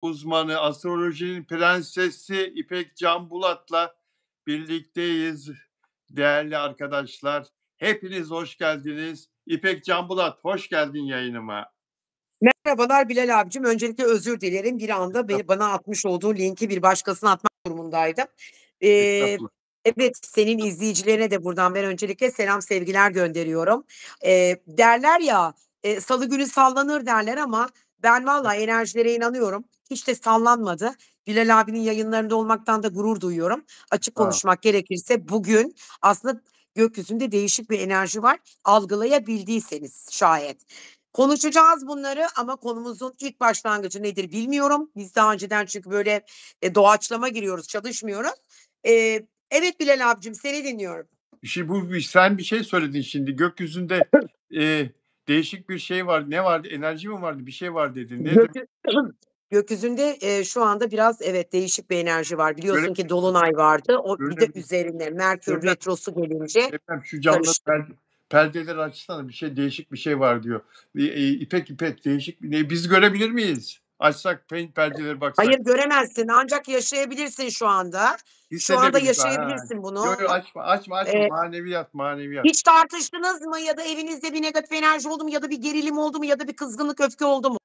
uzmanı, astrolojinin prensesi İpek Canbulat'la birlikteyiz. Değerli arkadaşlar, hepiniz hoş geldiniz. İpek Canbulat, hoş geldin yayınıma. Merhabalar Bilal abicim. Öncelikle özür dilerim. Bir anda bana atmış olduğun linki bir başkasına atmak durumundaydım. Eee, Estağfurullah. evet, senin izleyicilerine de buradan ben öncelikle selam, sevgiler gönderiyorum. Derler ya, salı günü sallanır derler ama ben vallahi enerjilere inanıyorum. Hiç de sallanmadı. Bilal abinin yayınlarında olmaktan da gurur duyuyorum. Açık Sağ ol. konuşmak gerekirse bugün aslında gökyüzünde değişik bir enerji var. Algılayabildiyseniz şayet. Konuşacağız bunları ama konumuzun ilk başlangıcı nedir bilmiyorum. Biz daha önceden çünkü böyle, doğaçlama giriyoruz, çalışmıyoruz. Evet Bilal abicim, seni dinliyorum. Sen bir şey söyledin şimdi. Gökyüzünde değişik bir şey var. Ne vardı? Enerji mi vardı? Bir şey var dedin. Nedir? Gökü Gökyüzünde, şu anda biraz evet, değişik bir enerji var. Biliyorsun ki Görebiliyor musun? dolunay vardı. Bir de Görebiliyor üzerine Merkür musun? retrosu gelince Efendim şu camları karıştı. perdeleri açsana bir şey değişik bir şey var diyor. İpek değişik biz görebilir miyiz? Açsak perdeleri Hayır, baksak. göremezsin ancak yaşayabilirsin şu anda. Şu anda Hissedebiliriz. Ha. yaşayabilirsin Yo, bunu. yo, açma. Eee Maneviyat, maneviyat. Hiç tartıştınız mı ya da evinizde bir negatif enerji oldu mu ya da bir gerilim oldu mu ya da bir kızgınlık, öfke oldu mu?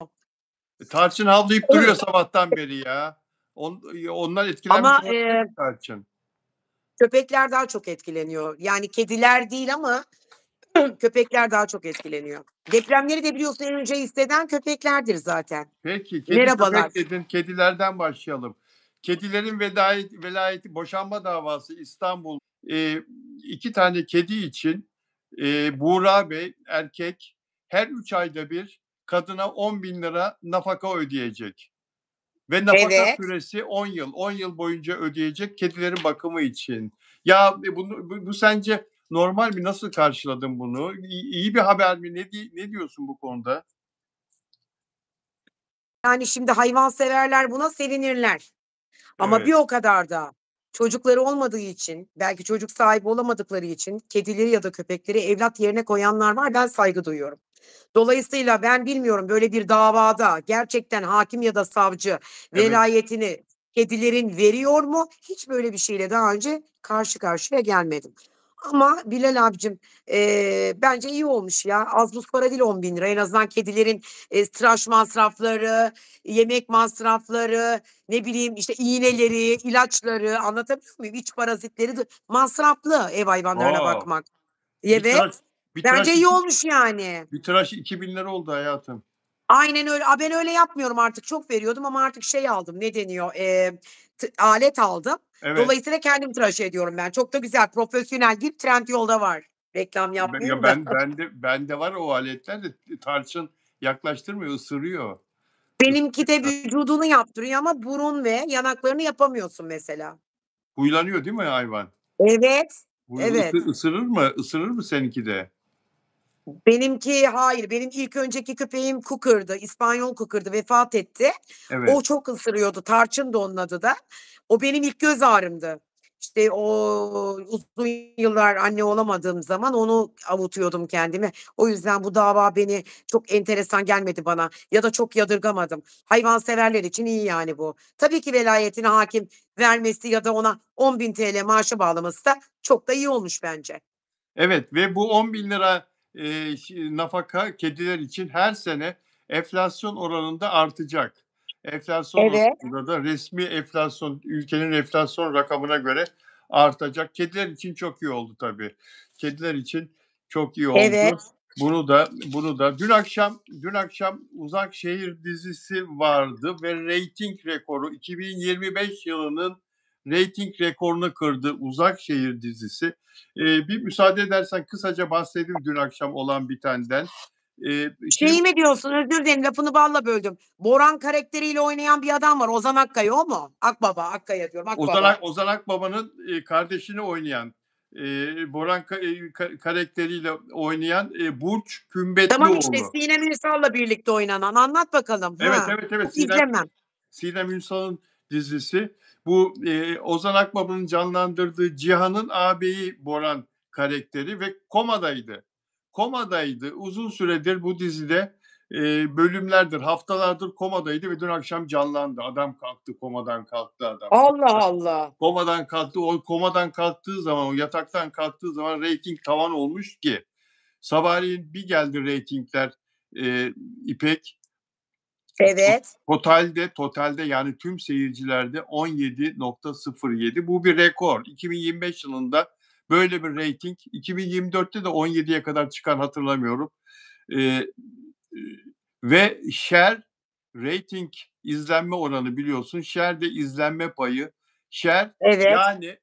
Tarçın havlayıp duruyor sabahtan beri ya. Ondan etkilenmiş Ama, olabilir mi Tarçın? köpekler daha çok etkileniyor. Yani kediler değil ama köpekler daha çok etkileniyor. Depremleri de biliyorsun en önce hisseden köpeklerdir zaten. Peki, kedi Merhabalar. köpek dedin, kedilerden başlayalım. Kedilerin velayeti boşanma davası İstanbul. 2 tane kedi için, Buğra Bey erkek her 3 ayda bir kadına 10.000 lira nafaka ödeyecek ve nafaka Evet. süresi 10 yıl. 10 yıl boyunca ödeyecek kedilerin bakımı için. Ya, bu sence normal mi? Nasıl karşıladın bunu? İyi bir haber mi? Ne diyorsun bu konuda? Yani şimdi hayvanseverler buna sevinirler ama bir Evet, o kadar da çocukları olmadığı için, belki çocuk sahibi olamadıkları için kedileri ya da köpekleri evlat yerine koyanlar var. Ben saygı duyuyorum. Dolayısıyla ben bilmiyorum böyle bir davada gerçekten hakim ya da savcı evet. velayetini kedilerin veriyor mu? Hiç böyle bir şeyle daha önce karşı karşıya gelmedim. Ama Bilal abicim, bence iyi olmuş ya. Az buz para değil 10.000 lira. En azından kedilerin, tıraş masrafları, yemek masrafları, ne bileyim, işte, iğneleri, ilaçları, anlatabiliyor muyum? İç parazitleri de masraflı ev hayvanlarına A! bakmak. Bir tıraş Evet, bir tıraş bence iyi iki olmuş yani. bir tıraş 2.000 lira oldu hayatım. Aynen öyle. Ben öyle yapmıyorum artık. Çok veriyordum ama artık şey aldım, ne deniyor, alet aldım. Evet. Dolayısıyla kendim tıraş ediyorum ben. Çok da güzel, profesyonel gir, Trendyol'da var. Reklam Ya, yapmayayım da. bende var o aletler de tarçın yaklaştırmıyor, ısırıyor. Benimki de Isırıyor. vücudunu yaptırıyor ama burun ve yanaklarını yapamıyorsun mesela. Huylanıyor değil mi hayvan? Evet, evet. Isırır mı seninki de? Benimki hayır, benim ilk önceki köpeğim Cooker'dı, İspanyol Cooker'dı, vefat etti. O Evet. çok ısırıyordu, Tarçın'dı onun adı da. O benim ilk göz ağrımdı. İşte, o uzun yıllar anne olamadığım zaman onu avutuyordum kendime. O yüzden bu dava beni çok enteresan gelmedi bana ya da çok yadırgamadım. Hayvanseverler için iyi yani bu. Tabii ki velayetini hakim vermesi ya da ona 10.000 TL maaşı bağlaması da çok da iyi olmuş bence. Evet ve bu 10.000 lira nafaka kediler için her sene enflasyon oranında artacak. Enflasyon Evet, oranında da resmi enflasyon, ülkenin enflasyon rakamına göre artacak. Kediler için çok iyi oldu tabii. Kediler için çok iyi oldu. evet. Bunu da dün akşam Uzak Şehir dizisi vardı ve reyting rekoru 2025 yılının reyting rekorunu kırdı Uzak Şehir dizisi. Bir müsaade edersen kısaca bahsedeyim dün akşam olan bitenden. Şimdi Şeyi mi diyorsun? Özür dilerim, lafını balla böldüm. Boran karakteriyle oynayan bir adam var. Ozan Akkaya o mu? Akbaba, Akkaya diyorum, Akbaba. Ozan Akbaba'nın, kardeşini oynayan, Boran karakteriyle oynayan, Burç Tamam işte, Kümbetlioğlu. Sinem Ünsal'la birlikte oynanan. Anlat bakalım. Evet, Ha, evet, evet. çok izlemem. Sinem Ünsal'ın dizisi. Bu, Ozan Akbaba'nın canlandırdığı Cihan'ın ağabeyi Boran karakteri ve komadaydı. Komadaydı. Uzun süredir bu dizide, bölümlerdir, haftalardır komadaydı ve dün akşam canlandı. Adam kalktı, komadan kalktı adam. Allah Allah. Komadan kalktı. O komadan kalktığı zaman, o yataktan kalktığı zaman reyting tavan olmuş ki sabahleyin bir geldi reytingler, İpek. Evet. Totalde yani tüm seyircilerde 17.07. Bu bir rekor. 2025 yılında böyle bir reyting, 2024'te de 17'ye kadar çıkan hatırlamıyorum. Eee, ve share rating izlenme oranı biliyorsun. Share de izlenme payı. Share Evet.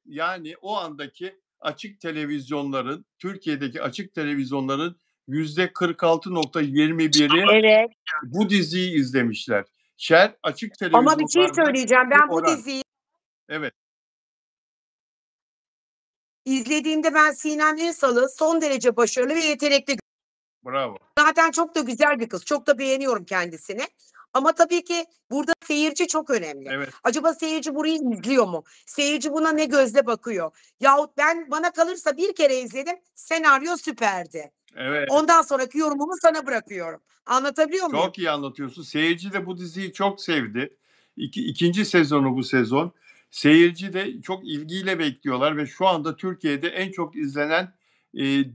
yani o andaki açık televizyonların, Türkiye'deki açık televizyonların %46.21'i Evet. bu diziyi izlemişler. Share açık Ama bir şey televizyonlarda söyleyeceğim. bir Ben bu oran. diziyi Evet, izlediğimde ben Sinem Ünsal'ı son derece başarılı ve yetenekli. bravo. Zaten çok da güzel bir kız. Çok da beğeniyorum kendisini. Ama tabii ki burada seyirci çok önemli. Evet, Acaba seyirci burayı izliyor mu? Seyirci buna ne gözle bakıyor? Yahut bana kalırsa bir kere izledim, senaryo süperdi. evet. Ondan sonraki yorumumu sana bırakıyorum. Anlatabiliyor muyum? Çok iyi anlatıyorsun. Seyirci de bu diziyi çok sevdi. İkinci sezonu bu sezon. Seyirci de çok ilgiyle bekliyorlar ve şu anda Türkiye'de en çok izlenen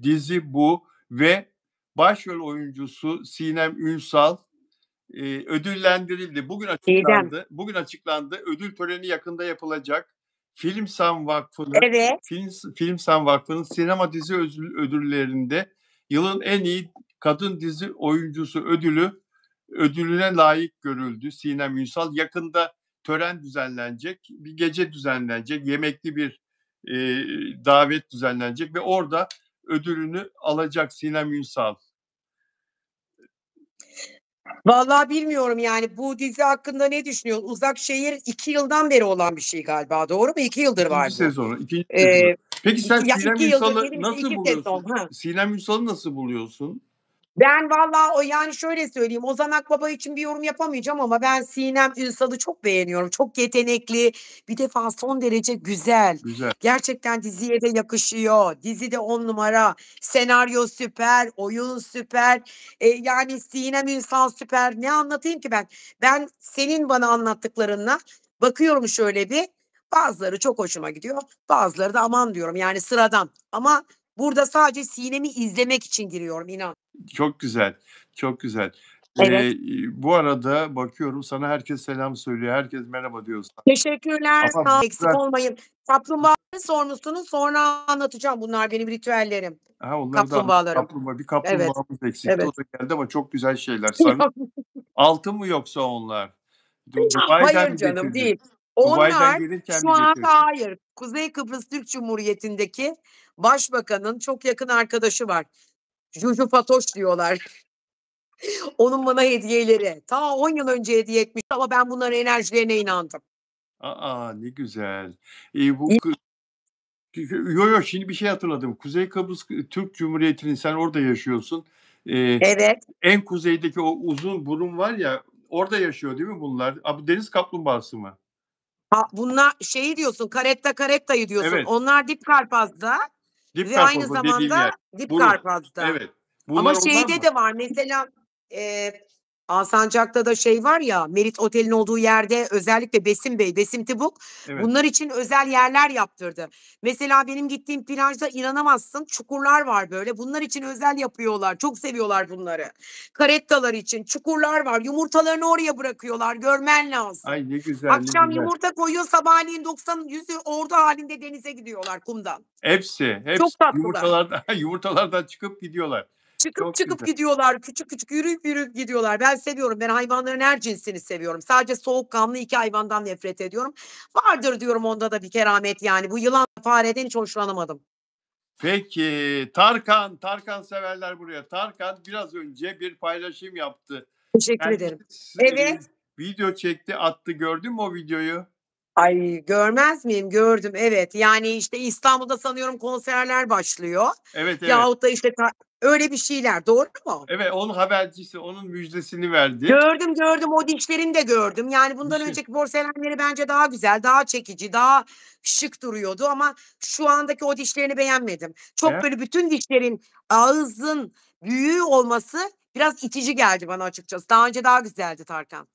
dizi bu ve başrol oyuncusu Sinem Ünsal ödüllendirildi. Didem. Bugün açıklandı. Ödül töreni yakında yapılacak. Filmsan Vakfı'nın Evet. Filmsan Vakfı'nın sinema dizi ödüllerinde yılın en iyi kadın dizi oyuncusu ödülüne layık görüldü Sinem Ünsal. Yakında tören düzenlenecek, bir gece düzenlenecek, yemekli bir davet düzenlenecek ve orada ödülünü alacak Sinem Ünsal. Vallahi bilmiyorum yani bu dizi hakkında ne düşünüyorsun? Uzak Şehir 2 yıldan beri olan bir şey galiba. Doğru mu? 2 yıldır İkinci var bu. sezonu, ikinci sezonu. Eee, Peki sen 2 Sinem yıldır Ünsal'ı değil işte nasıl 2 buluyorsun? sezon. Ha. Sinem Ünsal'ı nasıl buluyorsun? Ben vallahi yani şöyle söyleyeyim, Ozan Akbaba için bir yorum yapamayacağım ama ben Sinem Ünsal'ı çok beğeniyorum. Çok yetenekli, bir defa son derece güzel. Güzel. Gerçekten diziye de yakışıyor. Dizi de 10 numara. Senaryo süper, oyun süper. Yani Sinem Ünsal süper. Ne anlatayım ki ben? Ben senin bana anlattıklarınla bakıyorum şöyle bir, bazıları çok hoşuma gidiyor, bazıları da aman diyorum yani sıradan. Ama burada sadece Sinem'i izlemek için giriyorum, inan. Çok güzel, çok güzel. Evet. Bu arada bakıyorum sana herkes selam söylüyor. Herkes merhaba diyor sana. Teşekkürler, Ama sağ ol, eksik burada olmayın. Kaplumbağaları sormuşsunuz, sonra anlatacağım. Bunlar benim ritüellerim. onları da anlat. Kaplumbağalarım. Bir Evet, kaplumbağamız eksikti. O evet. da geldi ama çok güzel şeyler. Altın mı yoksa onlar? Dubai'den Hayır mi canım, getirdin? değil. Dubai'den Onlar gelirken şu mi anda getirdin? hayır. Kuzey Kıbrıs Türk Cumhuriyeti'ndeki başbakanın çok yakın arkadaşı var. Juju Fatoş diyorlar. Onun bana hediyeleri. Ta 10 yıl önce hediye etmiş ama ben bunların enerjilerine inandım. Ne güzel. Bu yo, şimdi bir şey hatırladım. Kuzey Kıbrıs Türk Cumhuriyeti'nin sen orada yaşıyorsun. Eee, Evet. en kuzeydeki o uzun burun var ya, orada yaşıyor değil mi bunlar? Bu deniz kaplumbağası mı? Bunlar şeyi diyorsun, Caretta caretta'yı diyorsun. Evet, Onlar dip Karpaz'da Dip ve aynı Karpuz dediğim zamanda yer. dip Burun. Karpaz'da. Evet. Ama Bunlar onlar şeyde mı? de var mesela, eee, Alsancak'ta da şey var ya, Merit Otel'in olduğu yerde özellikle Besim Bey, Besim Tibuk Evet. bunlar için özel yerler yaptırdı. Mesela benim gittiğim plajda inanamazsın, çukurlar var böyle. Bunlar için özel yapıyorlar. Çok seviyorlar bunları. Karettalar için çukurlar var. Yumurtalarını oraya bırakıyorlar. Görmen lazım. Ay, ne güzel, ne Akşam güzel. yumurta koyuyor, sabahleyin 90 yüzü ordu halinde denize gidiyorlar kumdan. Hepsi Çok tatlılar. yumurtalardan çıkıp gidiyorlar. Çıkıp Çok çıkıp güzel. gidiyorlar. Küçük küçük yürüyüp yürüyüp gidiyorlar. Ben seviyorum. Ben hayvanların her cinsini seviyorum. Sadece soğukkanlı 2 hayvandan nefret ediyorum. Vardır diyorum onda da bir keramet yani. Bu yılan fareden hiç hoşlanamadım. Peki, Tarkan severler buraya. Tarkan biraz önce bir paylaşım yaptı. Teşekkür ederim. Kendisi Evet. video çekti, attı. Gördün mü o videoyu? Ay, görmez miyim? Gördüm, evet. Yani, işte, İstanbul'da sanıyorum konserler başlıyor Evet, evet. yahut da, işte, öyle bir şeyler. Doğru mu? Evet, onun habercisi, onun müjdesini verdi. Gördüm, gördüm. O dişlerini de gördüm. Yani, bundan Dişi önceki porselenleri bence daha güzel, daha çekici, daha şık duruyordu ama şu andaki o dişlerini beğenmedim. Çok, Beğen böyle, bütün dişlerin, ağzın büyüğü olması biraz itici geldi bana açıkçası. Daha önce daha güzeldi Tarkan.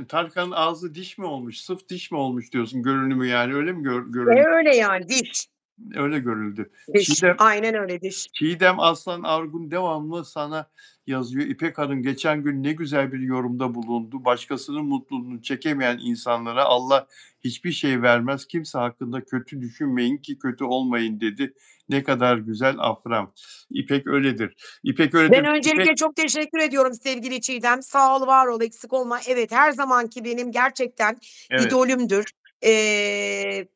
Tarkan'ın ağzı diş mi olmuş, sıf diş mi olmuş diyorsun görünümü yani öyle mi görüldü? Öyle yani diş. Öyle görüldü. Diş. Aynen öyle diş. Çiğdem Aslan Argun devamlı sana yazıyor. İpek Hanım geçen gün ne güzel bir yorumda bulundu. Başkasının mutluluğunu çekemeyen insanlara Allah hiçbir şey vermez. Kimse hakkında kötü düşünmeyin ki kötü olmayın dedi. Ne kadar güzel Afram. İpek öyledir. İpek Ben öyledir. İpek öncelikle çok teşekkür ediyorum sevgili Çiğdem. Sağ ol, var ol, eksik olma. Evet, her zamanki benim gerçekten evet. idolümdür. Eee,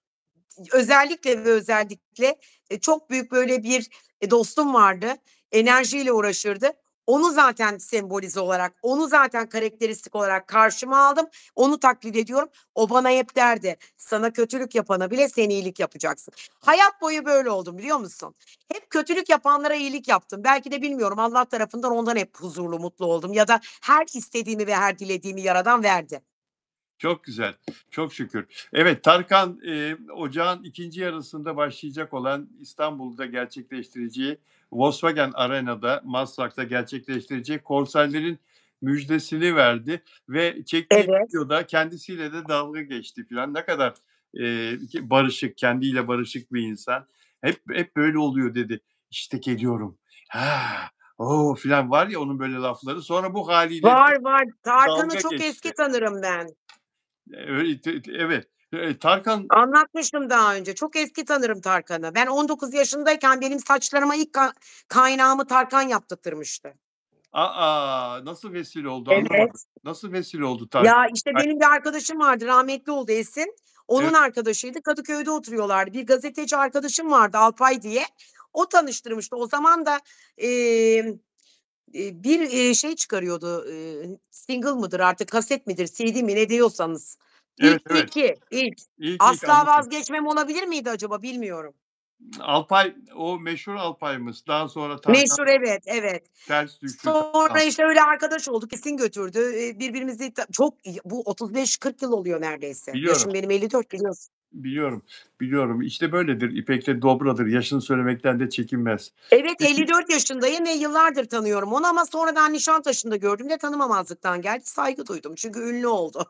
özellikle ve özellikle, çok büyük böyle bir, dostum vardı. Enerjiyle uğraşırdı. Onu zaten sembolize olarak, onu zaten karakteristik olarak karşıma aldım. Onu taklit ediyorum. O bana hep derdi, "Sana kötülük yapana bile sen iyilik yapacaksın." Hayat boyu böyle oldum, biliyor musun? Hep kötülük yapanlara iyilik yaptım. Belki de bilmiyorum, Allah tarafından ondan hep huzurlu, mutlu oldum ya da her istediğimi ve her dilediğimi Yaradan verdi. Çok güzel, çok şükür. Evet, Tarkan, ocağın ikinci yarısında başlayacak olan İstanbul'da gerçekleştireceği Volkswagen Arena'da, Maslak'ta gerçekleştireceği konserlerin müjdesini verdi ve çektiği Evet. videoda kendisiyle de dalga geçti filan. Ne kadar, barışık, kendiyle barışık bir insan. Hep böyle oluyor dedi. "İşte geliyorum. Ha, o" filan var ya onun böyle lafları. Sonra bu hâliyle de Var, var. Tarkan'ı dalga çok eski geçti. tanırım ben. Öyle evet. Tarkan Anlatmıştım daha önce. Çok eski tanırım Tarkan'ı. Ben 19 yaşındayken benim saçlarıma ilk kaynağımı Tarkan yaptırtmıştı. Nasıl vesile oldu anlamadım. Evet. Nasıl vesile oldu Tarkan? Ya, işte, benim bir arkadaşım vardı, rahmetli oldu Esin. Evet, Onun arkadaşıydı. Kadıköy'de oturuyorlardı. Bir gazeteci arkadaşım vardı Alpay diye. O tanıştırmıştı. O zaman da, emm, bir, şey çıkarıyordu, single mıdır artık, kaset midir, CD mi ne diyorsanız. evet, evet. İlk. İlk "Asla anladım. Vazgeçmem" olabilir miydi acaba bilmiyorum. Alpay, o meşhur Alpay'ımız. Daha sonra Tarkan Meşhur, evet, evet. ters düştü. Sonra, işte, öyle arkadaş olduk, Esin götürdü. Birbirimizi çok bu 35-40 yıl oluyor neredeyse. Biliyorum, Yaşım benim 54 biliyorsun. biliyorum, biliyorum. İşte böyledir. İpek de dobradır. Yaşını söylemekten de çekinmez. Evet, Peki 54 yaşındayım ve yıllardır tanıyorum onu ama sonradan Nişantaşı'nda gördüğümde tanımamazlıktan geldi. Saygı duydum çünkü ünlü oldu.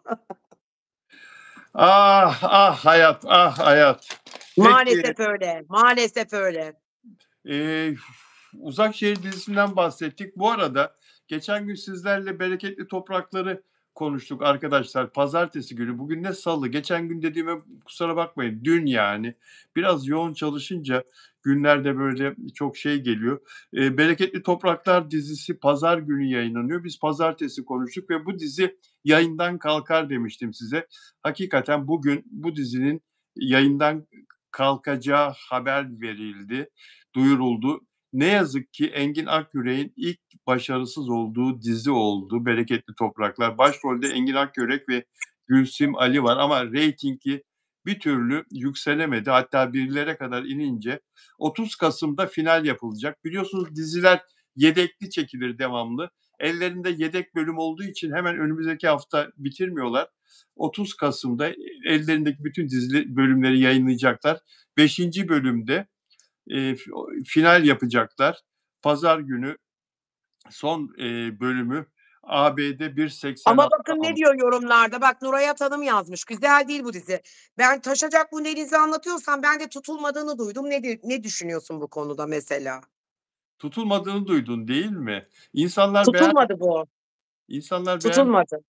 ah, ah hayat, ah hayat. Peki, Maalesef öyle, maalesef öyle. eee, Uzak Şehir dizisinden bahsettik. Bu arada geçen gün sizlerle Bereketli Toprakları konuştuk arkadaşlar. Pazartesi günü. Bugün ne salı? Geçen gün dediğime kusura bakmayın. Dün yani. Biraz yoğun çalışınca günlerde böyle çok şey geliyor. Bereketli Topraklar dizisi pazar günü yayınlanıyor. Biz pazartesi konuştuk ve bu dizi yayından kalkar demiştim size. Hakikaten bugün bu dizinin yayından kalkacağı haber verildi, duyuruldu. Ne yazık ki Engin Akyürek'in ilk başarısız olduğu dizi oldu Bereketli Topraklar. Başrolde Engin Akyürek ve Gülsüm Ali var ama reytingi bir türlü yükselemedi. Hatta birilere kadar inince 30 Kasım'da final yapılacak. Biliyorsunuz diziler yedekli çekilir devamlı. Ellerinde yedek bölüm olduğu için hemen önümüzdeki hafta bitirmiyorlar. 30 Kasım'da ellerindeki bütün dizi bölümleri yayınlayacaklar. 5. bölümde final yapacaklar. Pazar günü son, bölümü AB'de Ama 1.86 bakın ne almış. diyor yorumlarda, bak Nuray Atanım yazmış, "Güzel değil bu dizi. Ben taşacak bu denizi anlatıyorsan ben de tutulmadığını duydum." Ne düşünüyorsun bu konuda mesela? Tutulmadığını duydun değil mi? İnsanlar Tutulmadı bu, insanlar tutulmadı.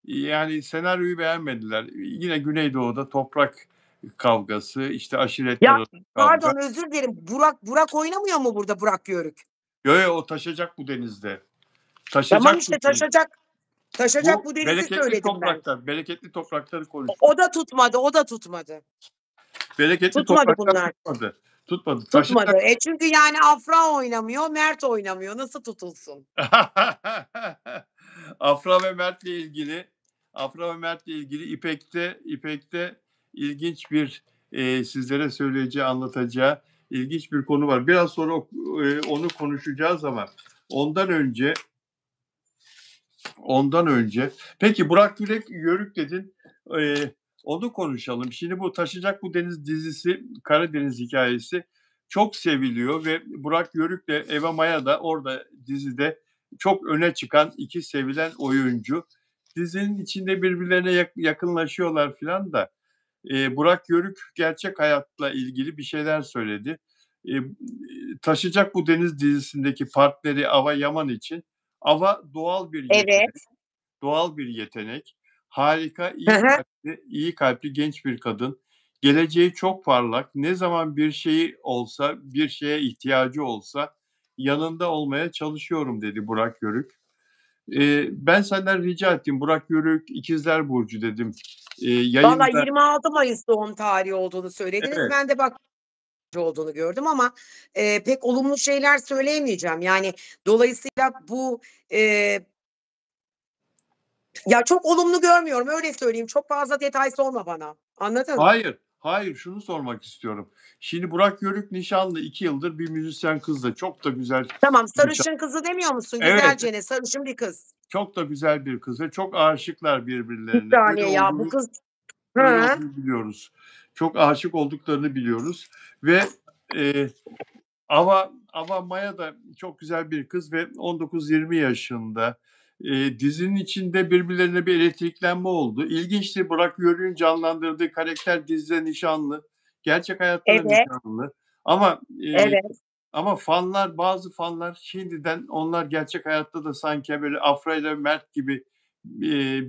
yani senaryoyu beğenmediler. Yine Güneydoğu'da toprak kavgası, işte aşiretler Ya, arası kavga. pardon, özür dilerim. Burak oynamıyor mu burada Burak Yörük? Yo, yo, o taşacak bu denizde. Tamam Taşacak bu işte deniz. taşacak Bu bu denizi bereketli söyledim ben. topraklar, bereketli toprakları O konuşuyorum. da tutmadı, o da tutmadı. Bereketli Tutmadı topraklar bunlar. tutmadı. Tutmadı. Tutmadı. Taşacak. Çünkü yani Afra oynamıyor, Mert oynamıyor. Nasıl tutulsun? Afra ve Mert'le ilgili İpek'te ilginç bir, sizlere söyleyeceği, anlatacağı ilginç bir konu var. Biraz sonra onu konuşacağız ama ondan önce ondan önce peki Burak Yörük dedin, onu konuşalım. Şimdi bu Taşacak Bu Deniz dizisi, Karadeniz hikâyesi çok seviliyor ve Burak Yörük'le Eva Maya da orada dizide çok öne çıkan 2 sevilen oyuncu. Dizinin içinde birbirlerine yakınlaşıyorlar filan da, Burak Yörük gerçek hayatla ilgili bir şeyler söyledi. Eee, Taşacak Bu Deniz dizisindeki partneri Ava Yaman için Ava Evet. doğal bir yetenek. Harika, Hı hı. iyi kalpli genç bir kadın. Geleceği çok parlak. Ne zaman bir şeyi olsa, bir şeye ihtiyacı olsa yanında olmaya çalışıyorum dedi Burak Yörük. Ben senden rica ettim. Burak Yörük İkizler Burcu dedim. Valla Yayında 26 Mayıs doğum tarihi olduğunu söylediniz. evet, Ben de bak olduğunu gördüm ama, pek olumlu şeyler söyleyemeyeceğim. Yani dolayısıyla bu, eee, ya, çok olumlu görmüyorum, öyle söyleyeyim. Çok fazla detay sorma bana. Anladın? hayır, hayır, şunu sormak istiyorum. Şimdi Burak Yörük nişanlı 2 yıldır bir müzisyen kızla. Çok da güzel Tamam, nişan. sarışın kızı demiyor musun? Evet, Güzelcene sarışın bir kız. çok da güzel bir kız ve çok aşıklar Bir birbirlerine. saniye ya, bu kız. Öyle Hı. olduğunu biliyoruz. Çok aşık olduklarını biliyoruz ve, eee, Ava Maya da çok güzel bir kız ve 19-20 yaşında. Dizinin içinde birbirlerine bir elektriklenme oldu. İlginçti, Burak Yörük'ün canlandırdığı karakter dizide nişanlı. Gerçek hayatta da Evet, nişanlı ama, evet. bazı fanlar şimdiden onlar gerçek hayatta da sanki böyle Afra ile Mert gibi,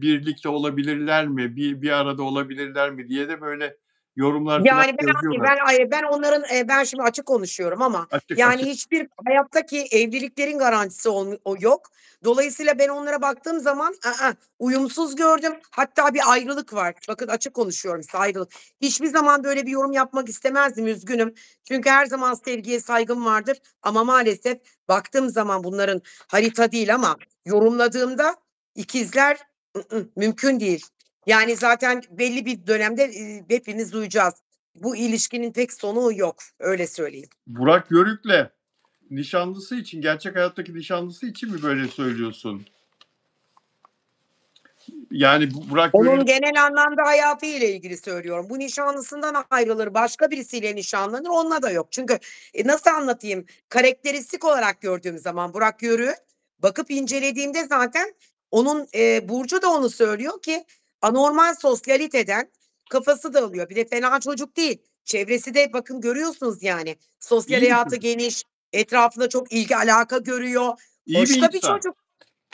birlikte olabilirler mi, bir arada olabilirler mi diye de böyle yorumlar filan Yani, yazıyorlar. ben onların, ben şimdi açık konuşuyorum ama, Açık, yani, açık. hiçbir hayattaki evliliklerin garantisi o yok. Dolayısıyla ben onlara baktığım zaman, uyumsuz gördüm. Hatta bir ayrılık var. Bakın açık konuşuyorum, size ayrılık. Hiçbir zaman böyle bir yorum yapmak istemezdim, üzgünüm. Çünkü her zaman sevgiye saygım vardır ama maalesef baktığım zaman bunların harita değil ama yorumladığımda ikizler, mümkün değil. Yani, zaten belli bir dönemde, hepimiz duyacağız. Bu ilişkinin pek sonu yok, öyle söyleyeyim. Burak Yörük'le nişanlısı için, gerçek hayattaki nişanlısı için mi böyle söylüyorsun? Yani Burak Onun Yörük'ün genel anlamda hayatıyla ilgili söylüyorum. Bu nişanlısından ayrılır, başka birisiyle nişanlanır, onunla da yok. Çünkü, nasıl anlatayım, karakteristik olarak gördüğüm zaman Burak Yörük'ü bakıp incelediğimde zaten onun, burcu da onu söylüyor ki anormal sosyaliteden kafası dağılıyor. Bir de fena çocuk değil. Çevresi de bakın görüyorsunuz yani. Sosyal iyi bir hayatı çocuk, geniş, etrafında çok ilgi alaka görüyor. iyi bir Hoş da bir insan, çocuk.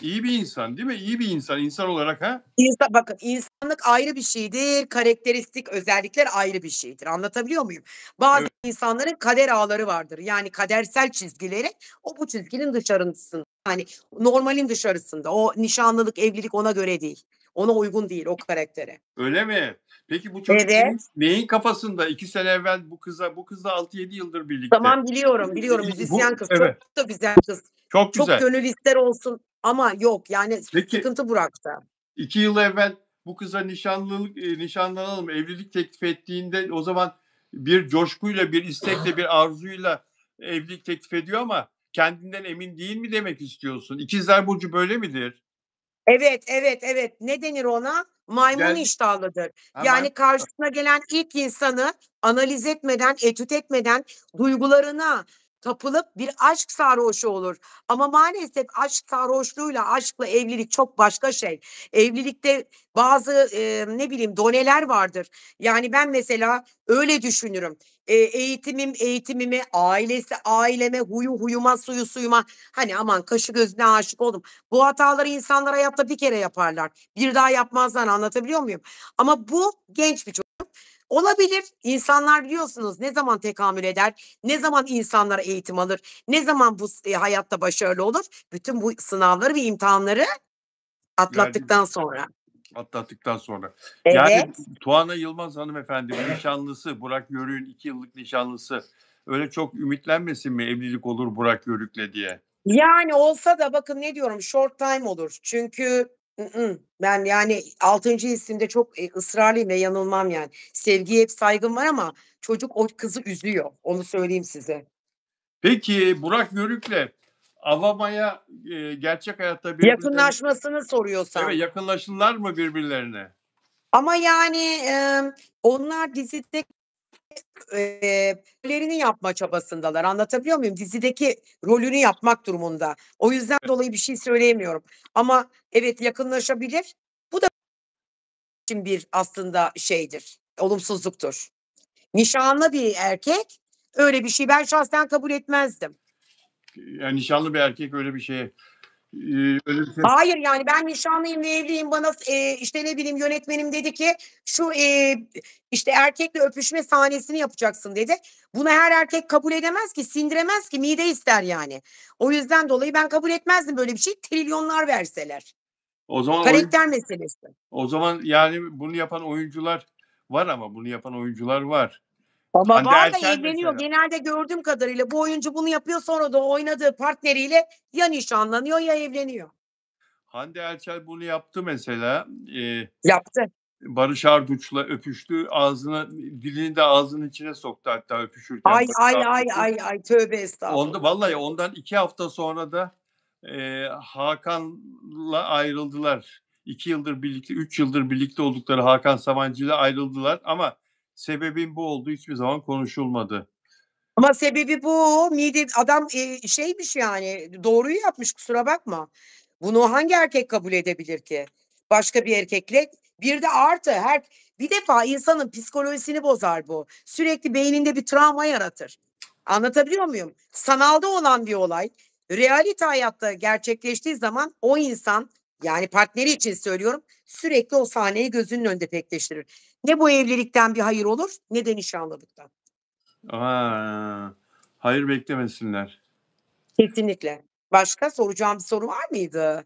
iyi bir insan değil mi? İyi bir insan, insan olarak ha? Bakın, insanlık ayrı bir şeydir, karakteristik özellikler ayrı bir şeydir. Anlatabiliyor muyum? Bazı Evet, insanların kader ağları vardır. Yani kadersel çizgileri, o bu çizginin dışarısında. Yani normalin dışarısında. O nişanlılık, evlilik ona göre değil. Ona uygun değil o karaktere. öyle mi? Peki bu çocuk Evet. neyin kafasında? 2 sene evvel bu kızla 6-7 yıldır birlikte. Tamam, biliyorum, biliyorum. Müzisyen Bu kız. Çok evet, da güzel kız. çok Çok güzel. gönül ister olsun ama yok, yani Peki sıkıntı bıraktı. 2 yıl evvel bu kıza nişanlanalım, evlilik teklif ettiğinde o zaman bir coşkuyla, bir istekle, bir arzuyla evlilik teklif ediyor ama kendinden emin değil mi demek istiyorsun? İkizler Burcu böyle midir? Evet, evet, evet. Ne denir ona? Maymun Geldi iştahlıdır. hemen Yani karşısına gelen ilk insanı analiz etmeden, etüt etmeden duygularına kapılıp bir aşk sarhoşu olur. Ama maalesef aşk sarhoşluğuyla aşkla evlilik çok başka şey. Evlilikte bazı, ne bileyim, doneler vardır. Yani ben mesela öyle düşünürüm. Eğitimim eğitimime, ailesi aileme, huyu huyuma, suyu suyuma. Hani aman kaşı gözüne aşık oldum. Bu hataları insanlar hayatta bir kere yaparlar. Bir daha yapmazlar, anlatabiliyor muyum? Ama bu genç bir çocuk. Olabilir. İnsanlar biliyorsunuz ne zaman tekamül eder, ne zaman insanlar eğitim alır, ne zaman bu hayatta başarılı olur? Bütün bu sınavları ve imtihanları verdi atlattıktan sonra. atlattıktan sonra. Yani Evet. Tuana Yılmaz hanımefendi nişanlısı, Burak Yörük'ün 2 yıllık nişanlısı öyle çok ümitlenmesin mi evlilik olur Burak Yörük'le diye? Yani olsa da bakın ne diyorum, short time olur. Çünkü ben yani 6. hissimde çok, ısrarlıyım ve yanılmam yani. Sevgiye hep saygım var ama çocuk o kızı üzüyor. Onu söyleyeyim size. Peki Burak Yörük'le Avamaya, gerçek hayatta birbirlerine Yakınlaşmasını evet, soruyorsan. yakınlaşırlar mı birbirlerine? Ama yani, onlar dizide Rollerini yapma çabasındalar. Anlatabiliyor muyum? Dizideki rolünü yapmak durumunda. O yüzden dolayı bir şey söyleyemiyorum. Ama evet, yakınlaşabilir. Bu da için bir aslında şeydir, olumsuzluktur. Nişanlı bir erkek öyle bir şey ben şahsen kabul etmezdim. Yani nişanlı bir erkek öyle bir şeye öyle bir şey. Hayır, yani ben nişanlıyım ve evliyim. Bana, işte, ne bileyim, yönetmenim dedi ki şu, işte, erkekle öpüşme sahnesini yapacaksın dedi. Bunu her erkek kabul edemez ki, sindiremez ki, mide ister yani. O yüzden dolayı ben kabul etmezdim böyle bir şey, trilyonlar verseler. O zaman Karakter meselesi. o zaman yani bunu yapan oyuncular var ama bunu yapan oyuncular var. Ama Hande var da Erçel evleniyor. mesela. Genelde gördüğüm kadarıyla bu oyuncu bunu yapıyor, sonra da o oynadığı partneriyle ya nişanlanıyor ya evleniyor. Hande Erçel bunu yaptı mesela. Yaptı. Barış Arduç'la öpüştü. Dilini de ağzının içine soktu hatta öpüşürken Ay, Barış ay, ay, Arduç'un. ay, ay, tövbe estağfurullah. Vallahi ondan 2 hafta sonra da, Hakan'la ayrıldılar. 2 yıldır birlikte, 3 yıldır birlikte oldukları Hakan Sabancı'yla ayrıldılar ama sebebin bu olduğu hiçbir zaman konuşulmadı. Ama sebebi bu. Adam, şeymiş yani, doğruyu yapmış, kusura bakma. Bunu hangi erkek kabul edebilir ki? Başka bir erkekle bir de artı bir defa insanın psikolojisini bozar bu. Sürekli beyninde bir travma yaratır. Anlatabiliyor muyum? Sanalda olan bir olay, realite hayatta gerçekleştiği zaman o insan, yani partneri için söylüyorum, sürekli o sahneyi gözünün önünde pekleştirir. Ne bu evlilikten bir hayır olur ne de nişanlılıktan. A! Hayır beklemesinler. Kesinlikle. Başka soracağım bir soru var mıydı?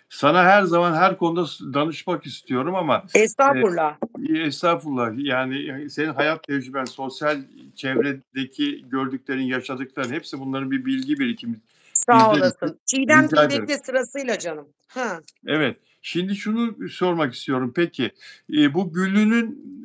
Sana her zaman her konuda danışmak istiyorum ama, eee, Estağfurullah. estağfurullah, yani, senin hayat tecrüben, sosyal çevredeki gördüklerin, yaşadıkların hepsi bunların bir bilgi birikimi Sağ bizler için. olasın. Rica Çiğdemciğim ederim. bekle sırasıyla canım. Ha. Evet. Şimdi şunu sormak istiyorum. Peki, bu Güllü'nün,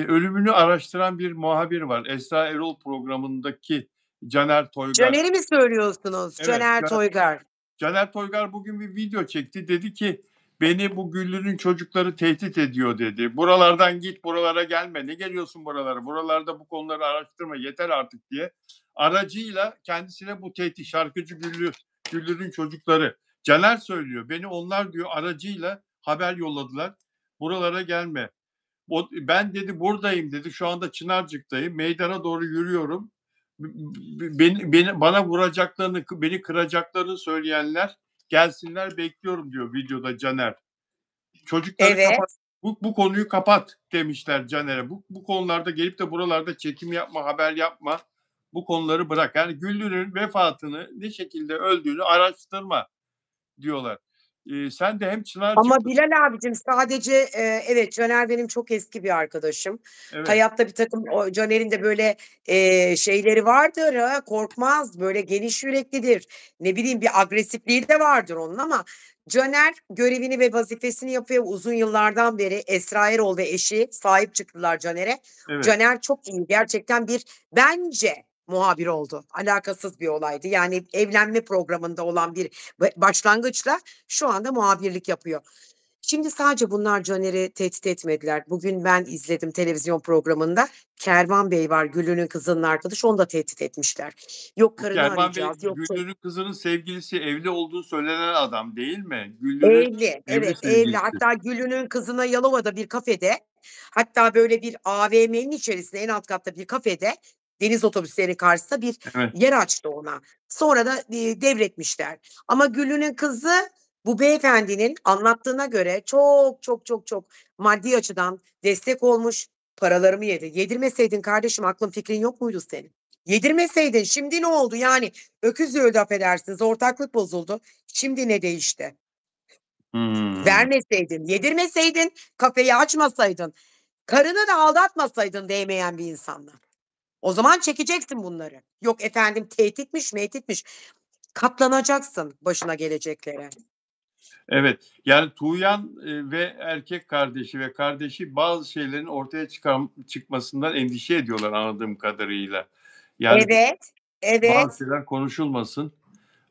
ölümünü araştıran bir muhabir var. Esra Erol programındaki Caner Toygar. Caner'i mi söylüyorsunuz? Evet, Caner Toygar. Caner Toygar bugün bir video çekti. Dedi ki, "Beni bu Güllü'nün çocukları tehdit ediyor." dedi. "Buralardan git, buralara gelme. Ne geliyorsun buralara? Buralarda bu konuları araştırma, yeter artık." diye aracıyla kendisine bu tehdit, şarkıcı Güllü'nün çocukları. Caner söylüyor. "Beni onlar" diyor, "aracıyla haber yolladılar. Buralara gelme." Ben dedi buradayım dedi. Şu anda Çınarcık'tayım. Meydana doğru yürüyorum. Bana vuracaklarını, beni kıracaklarını söyleyenler gelsinler bekliyorum diyor videoda Caner. Çocukları kapat. Evet. Bu konuyu kapat demişler Caner'e. Bu konularda gelip de buralarda çekim yapma, haber yapma. Bu konuları bırak. Yani Güllü'nün vefatını ne şekilde öldüğünü araştırma diyorlar. Sen de hem Ama Çınarcık'ta. Bilal abicim sadece, evet, Caner benim çok eski bir arkadaşım. Evet, Hayatta birtakım o Caner'in de böyle, şeyleri vardır ha, korkmaz, böyle geniş yüreklidir. Ne bileyim, bir agresifliği de vardır onun ama Caner görevini ve vazifesini yapıyor. Uzun yıllardan beri Esra Erol ve eşi sahip çıktılar Caner'e. evet, Caner çok iyi, gerçekten bir bence muhabir oldu. Alakasız bir olaydı. Yani evlenme programında olan bir başlangıçla şu anda muhabirlik yapıyor. Şimdi sadece bunlar Caner'i tehdit etmediler. Bugün ben izledim televizyon programında. Kervan Bey var, Güllü'nün kızının arkadaşı, onu da tehdit etmişler. Yok bu karını Kervan Bey arayacağız, yok Güllü'nün kızının sevgilisi, evli olduğu söylenen adam değil mi? Güllü'nün evli, evli evet evli. sevgilisi. Hatta Güllü'nün kızına Yalova'da bir kafede, hatta böyle bir AVM'nin içerisinde en alt katta bir kafede, deniz otobüslerinin karşısında bir Evet, yer açtı ona. Sonra da, devretmişler. Ama Güllü'nün kızı bu beyefendinin anlattığına göre çok, çok, çok, çok maddi açıdan destek olmuş, paralarımı yedi. Yedirmeseydin kardeşim aklın fikrin yok muydu senin? Yedirmeseydin şimdi ne oldu? Yani öküz öldü affedersiniz, ortaklık bozuldu. Şimdi ne değişti? hımm. Vermeseydin, yedirmeseydin, kafeyi açmasaydın, karını da aldatmasaydın değmeyen bir insanla. O zaman çekeceksin bunları. Yok efendim tehditmiş mehditmiş. Katlanacaksın başına geleceklere. Evet, yani Tuğyan, ve erkek kardeşi ve kardeşi bazı şeylerin ortaya çıkmasından endişe ediyorlar anladığım kadarıyla. Yani Evet, bazı evet. şeyler konuşulmasın,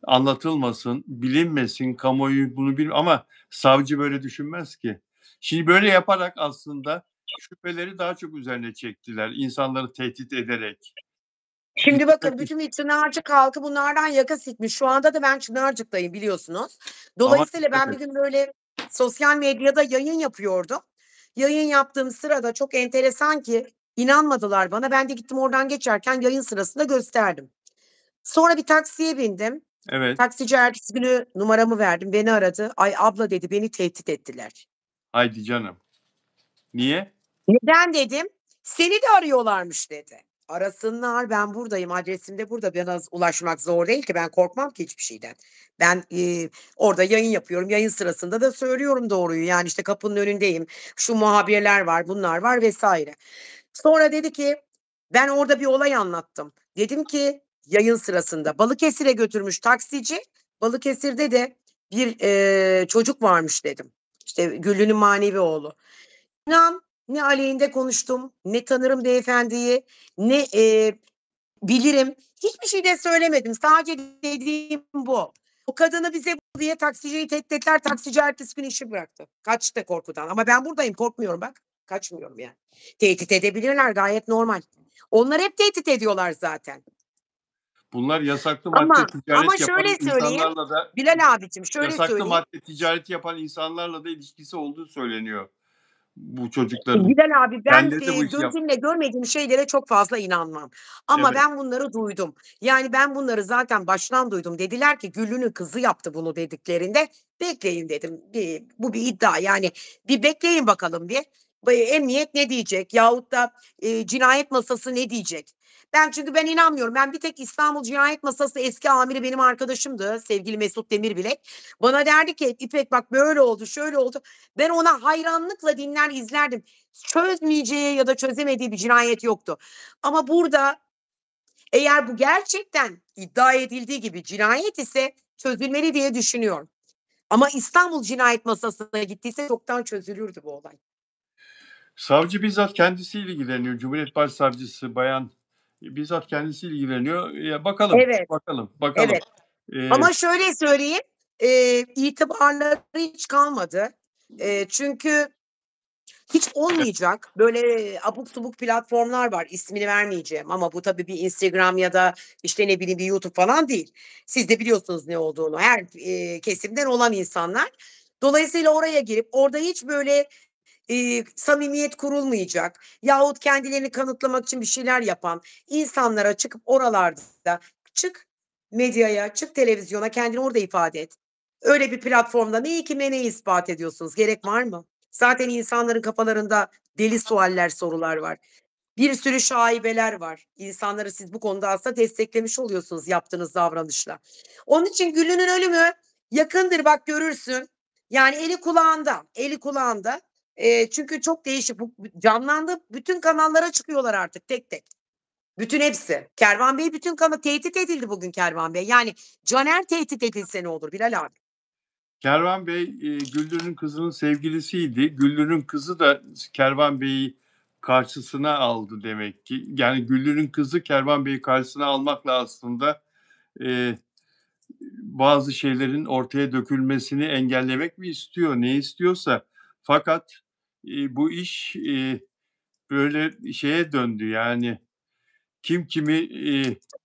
anlatılmasın, bilinmesin, kamuoyu bunu ama savcı böyle düşünmez ki. Şimdi böyle yaparak aslında şüpheleri daha çok üzerine çektiler, insanları tehdit ederek. Şimdi bakın Hükümeti bütün Çınarcık halkı bunlardan yaka sikmiş. Şu anda da ben Çınarcık'tayım biliyorsunuz. Aman Dolayısıyla dikkat ben bir et. gün böyle sosyal medyada yayın yapıyordum. Yayın yaptığım sırada çok enteresan ki inanmadılar bana. Ben de gittim oradan geçerken yayın sırasında gösterdim. Sonra bir taksiye bindim. Evet. Taksici ertesi günü numaramı verdim. Beni aradı. "Ay abla" dedi, "beni tehdit ettiler." Haydi canım. Niye? "Neden?" dedim. "Seni de arıyorlarmış." dedi. "Arasınlar, ben buradayım, adresim de burada. Bana ulaşmak zor değil ki, ben korkmam ki hiçbir şeyden." Ben, orada yayın yapıyorum. Yayın sırasında da söylüyorum doğruyu. Yani, işte, kapının önündeyim, şu muhabirler var, bunlar var vs. Sonra dedi ki ben orada bir olay anlattım. Dedim ki yayın sırasında Balıkesir'e götürmüş taksici, Balıkesir'de de bir, çocuk varmış dedim. İşte, Güllü'nün manevi oğlu. İnan ne aleyhinde konuştum, ne tanırım beyefendiyi, ne, bilirim. Hiçbir şey de söylemedim. Sadece dediğim bu. O kadını bize bu diye taksiciyi tehdit ettiler. Taksici ertesi gün işi bıraktı. Kaçtı korkudan ama ben buradayım, korkmuyorum bak. Kaçmıyorum yani. Tehdit edebilirler, gayet normal. Onlar hep tehdit ediyorlar zaten. Bunlar yasaklı madde Ama ticaret yapan şöyle söyleyeyim, insanlarla da Bilal abicim şöyle yasaklı söyleyeyim. madde ticareti yapan insanlarla da ilişkisi olduğu söyleniyor bu çocukların. Bilal abi ben, Kendileri de bu işi gözümle görmediğim şeylere çok fazla inanmam. Ama Evet. ben bunları duydum. Yani ben bunları zaten baştan duydum. Dediler ki Güllü'nün kızı yaptı bunu dediklerinde bekleyin dedim. Bu bir iddia yani bir bekleyin bakalım bir. Emniyet ne diyecek yahut da, cinayet masası ne diyecek? Ben çünkü inanmıyorum. Ben bir tek İstanbul Cinayet Masası eski amiri benim arkadaşımdı sevgili Mesut Demirbilek. Bana derdi ki İpek bak böyle oldu, şöyle oldu. Ben ona hayranlıkla dinler izlerdim. Çözmeyeceği ya da çözemediği bir cinayet yoktu. Ama burada eğer bu gerçekten iddia edildiği gibi cinayet ise çözülmeli diye düşünüyorum. Ama İstanbul Cinayet Masası'na gittiyse çoktan çözülürdü bu olay. Savcı bizzat kendisi ilgileniyor. Cumhuriyet Başsavcısı bayan bizzat kendisi ilgileniyor. Ya bakalım, Evet, bakalım, bakalım. evet. Eee, Ama şöyle söyleyeyim, itibarları hiç kalmadı. Çünkü hiç olmayacak, böyle, abuk subuk platformlar var, ismini vermeyeceğim ama bu tabii bir Instagram ya da, işte, ne bileyim, bir YouTube falan değil. Siz de biliyorsunuz ne olduğunu. Her, kesimden olan insanlar. Dolayısıyla oraya girip orada hiç böyle, samimiyet kurulmayacak yahut kendilerini kanıtlamak için bir şeyler yapan insanlara çıkıp oralarda çık medyaya, çık televizyona, kendini orada ifade et. Öyle bir platformda neyi kime neyi ispat ediyorsunuz? Gerek var mı? Zaten insanların kafalarında deli sualler, sorular var. Bir sürü şaibeler var. İnsanları siz bu konuda aslında desteklemiş oluyorsunuz yaptığınız davranışla. Onun için Güllü'nün ölümü yakındır bak görürsün. Yani eli kulağında, eli kulağında. Çünkü çok değişik. Bu canlandı. Bütün kanallara çıkıyorlar artık tek tek. Bütün hepsi. Kervan Bey bütün tehdit edildi bugün Kervan Bey. Yani Caner tehdit edilse ne olur Bilal abi? Kervan Bey, Güllü'nün kızının sevgilisiydi. Güllü'nün kızı da Kervan Bey'i karşısına aldı demek ki. Yani Güllü'nün kızı Kervan Bey'i karşısına almakla aslında, eee, bazı şeylerin ortaya dökülmesini engellemek mi istiyor, ne istiyorsa. Fakat, bu iş, böyle şeye döndü, yani kim kimi,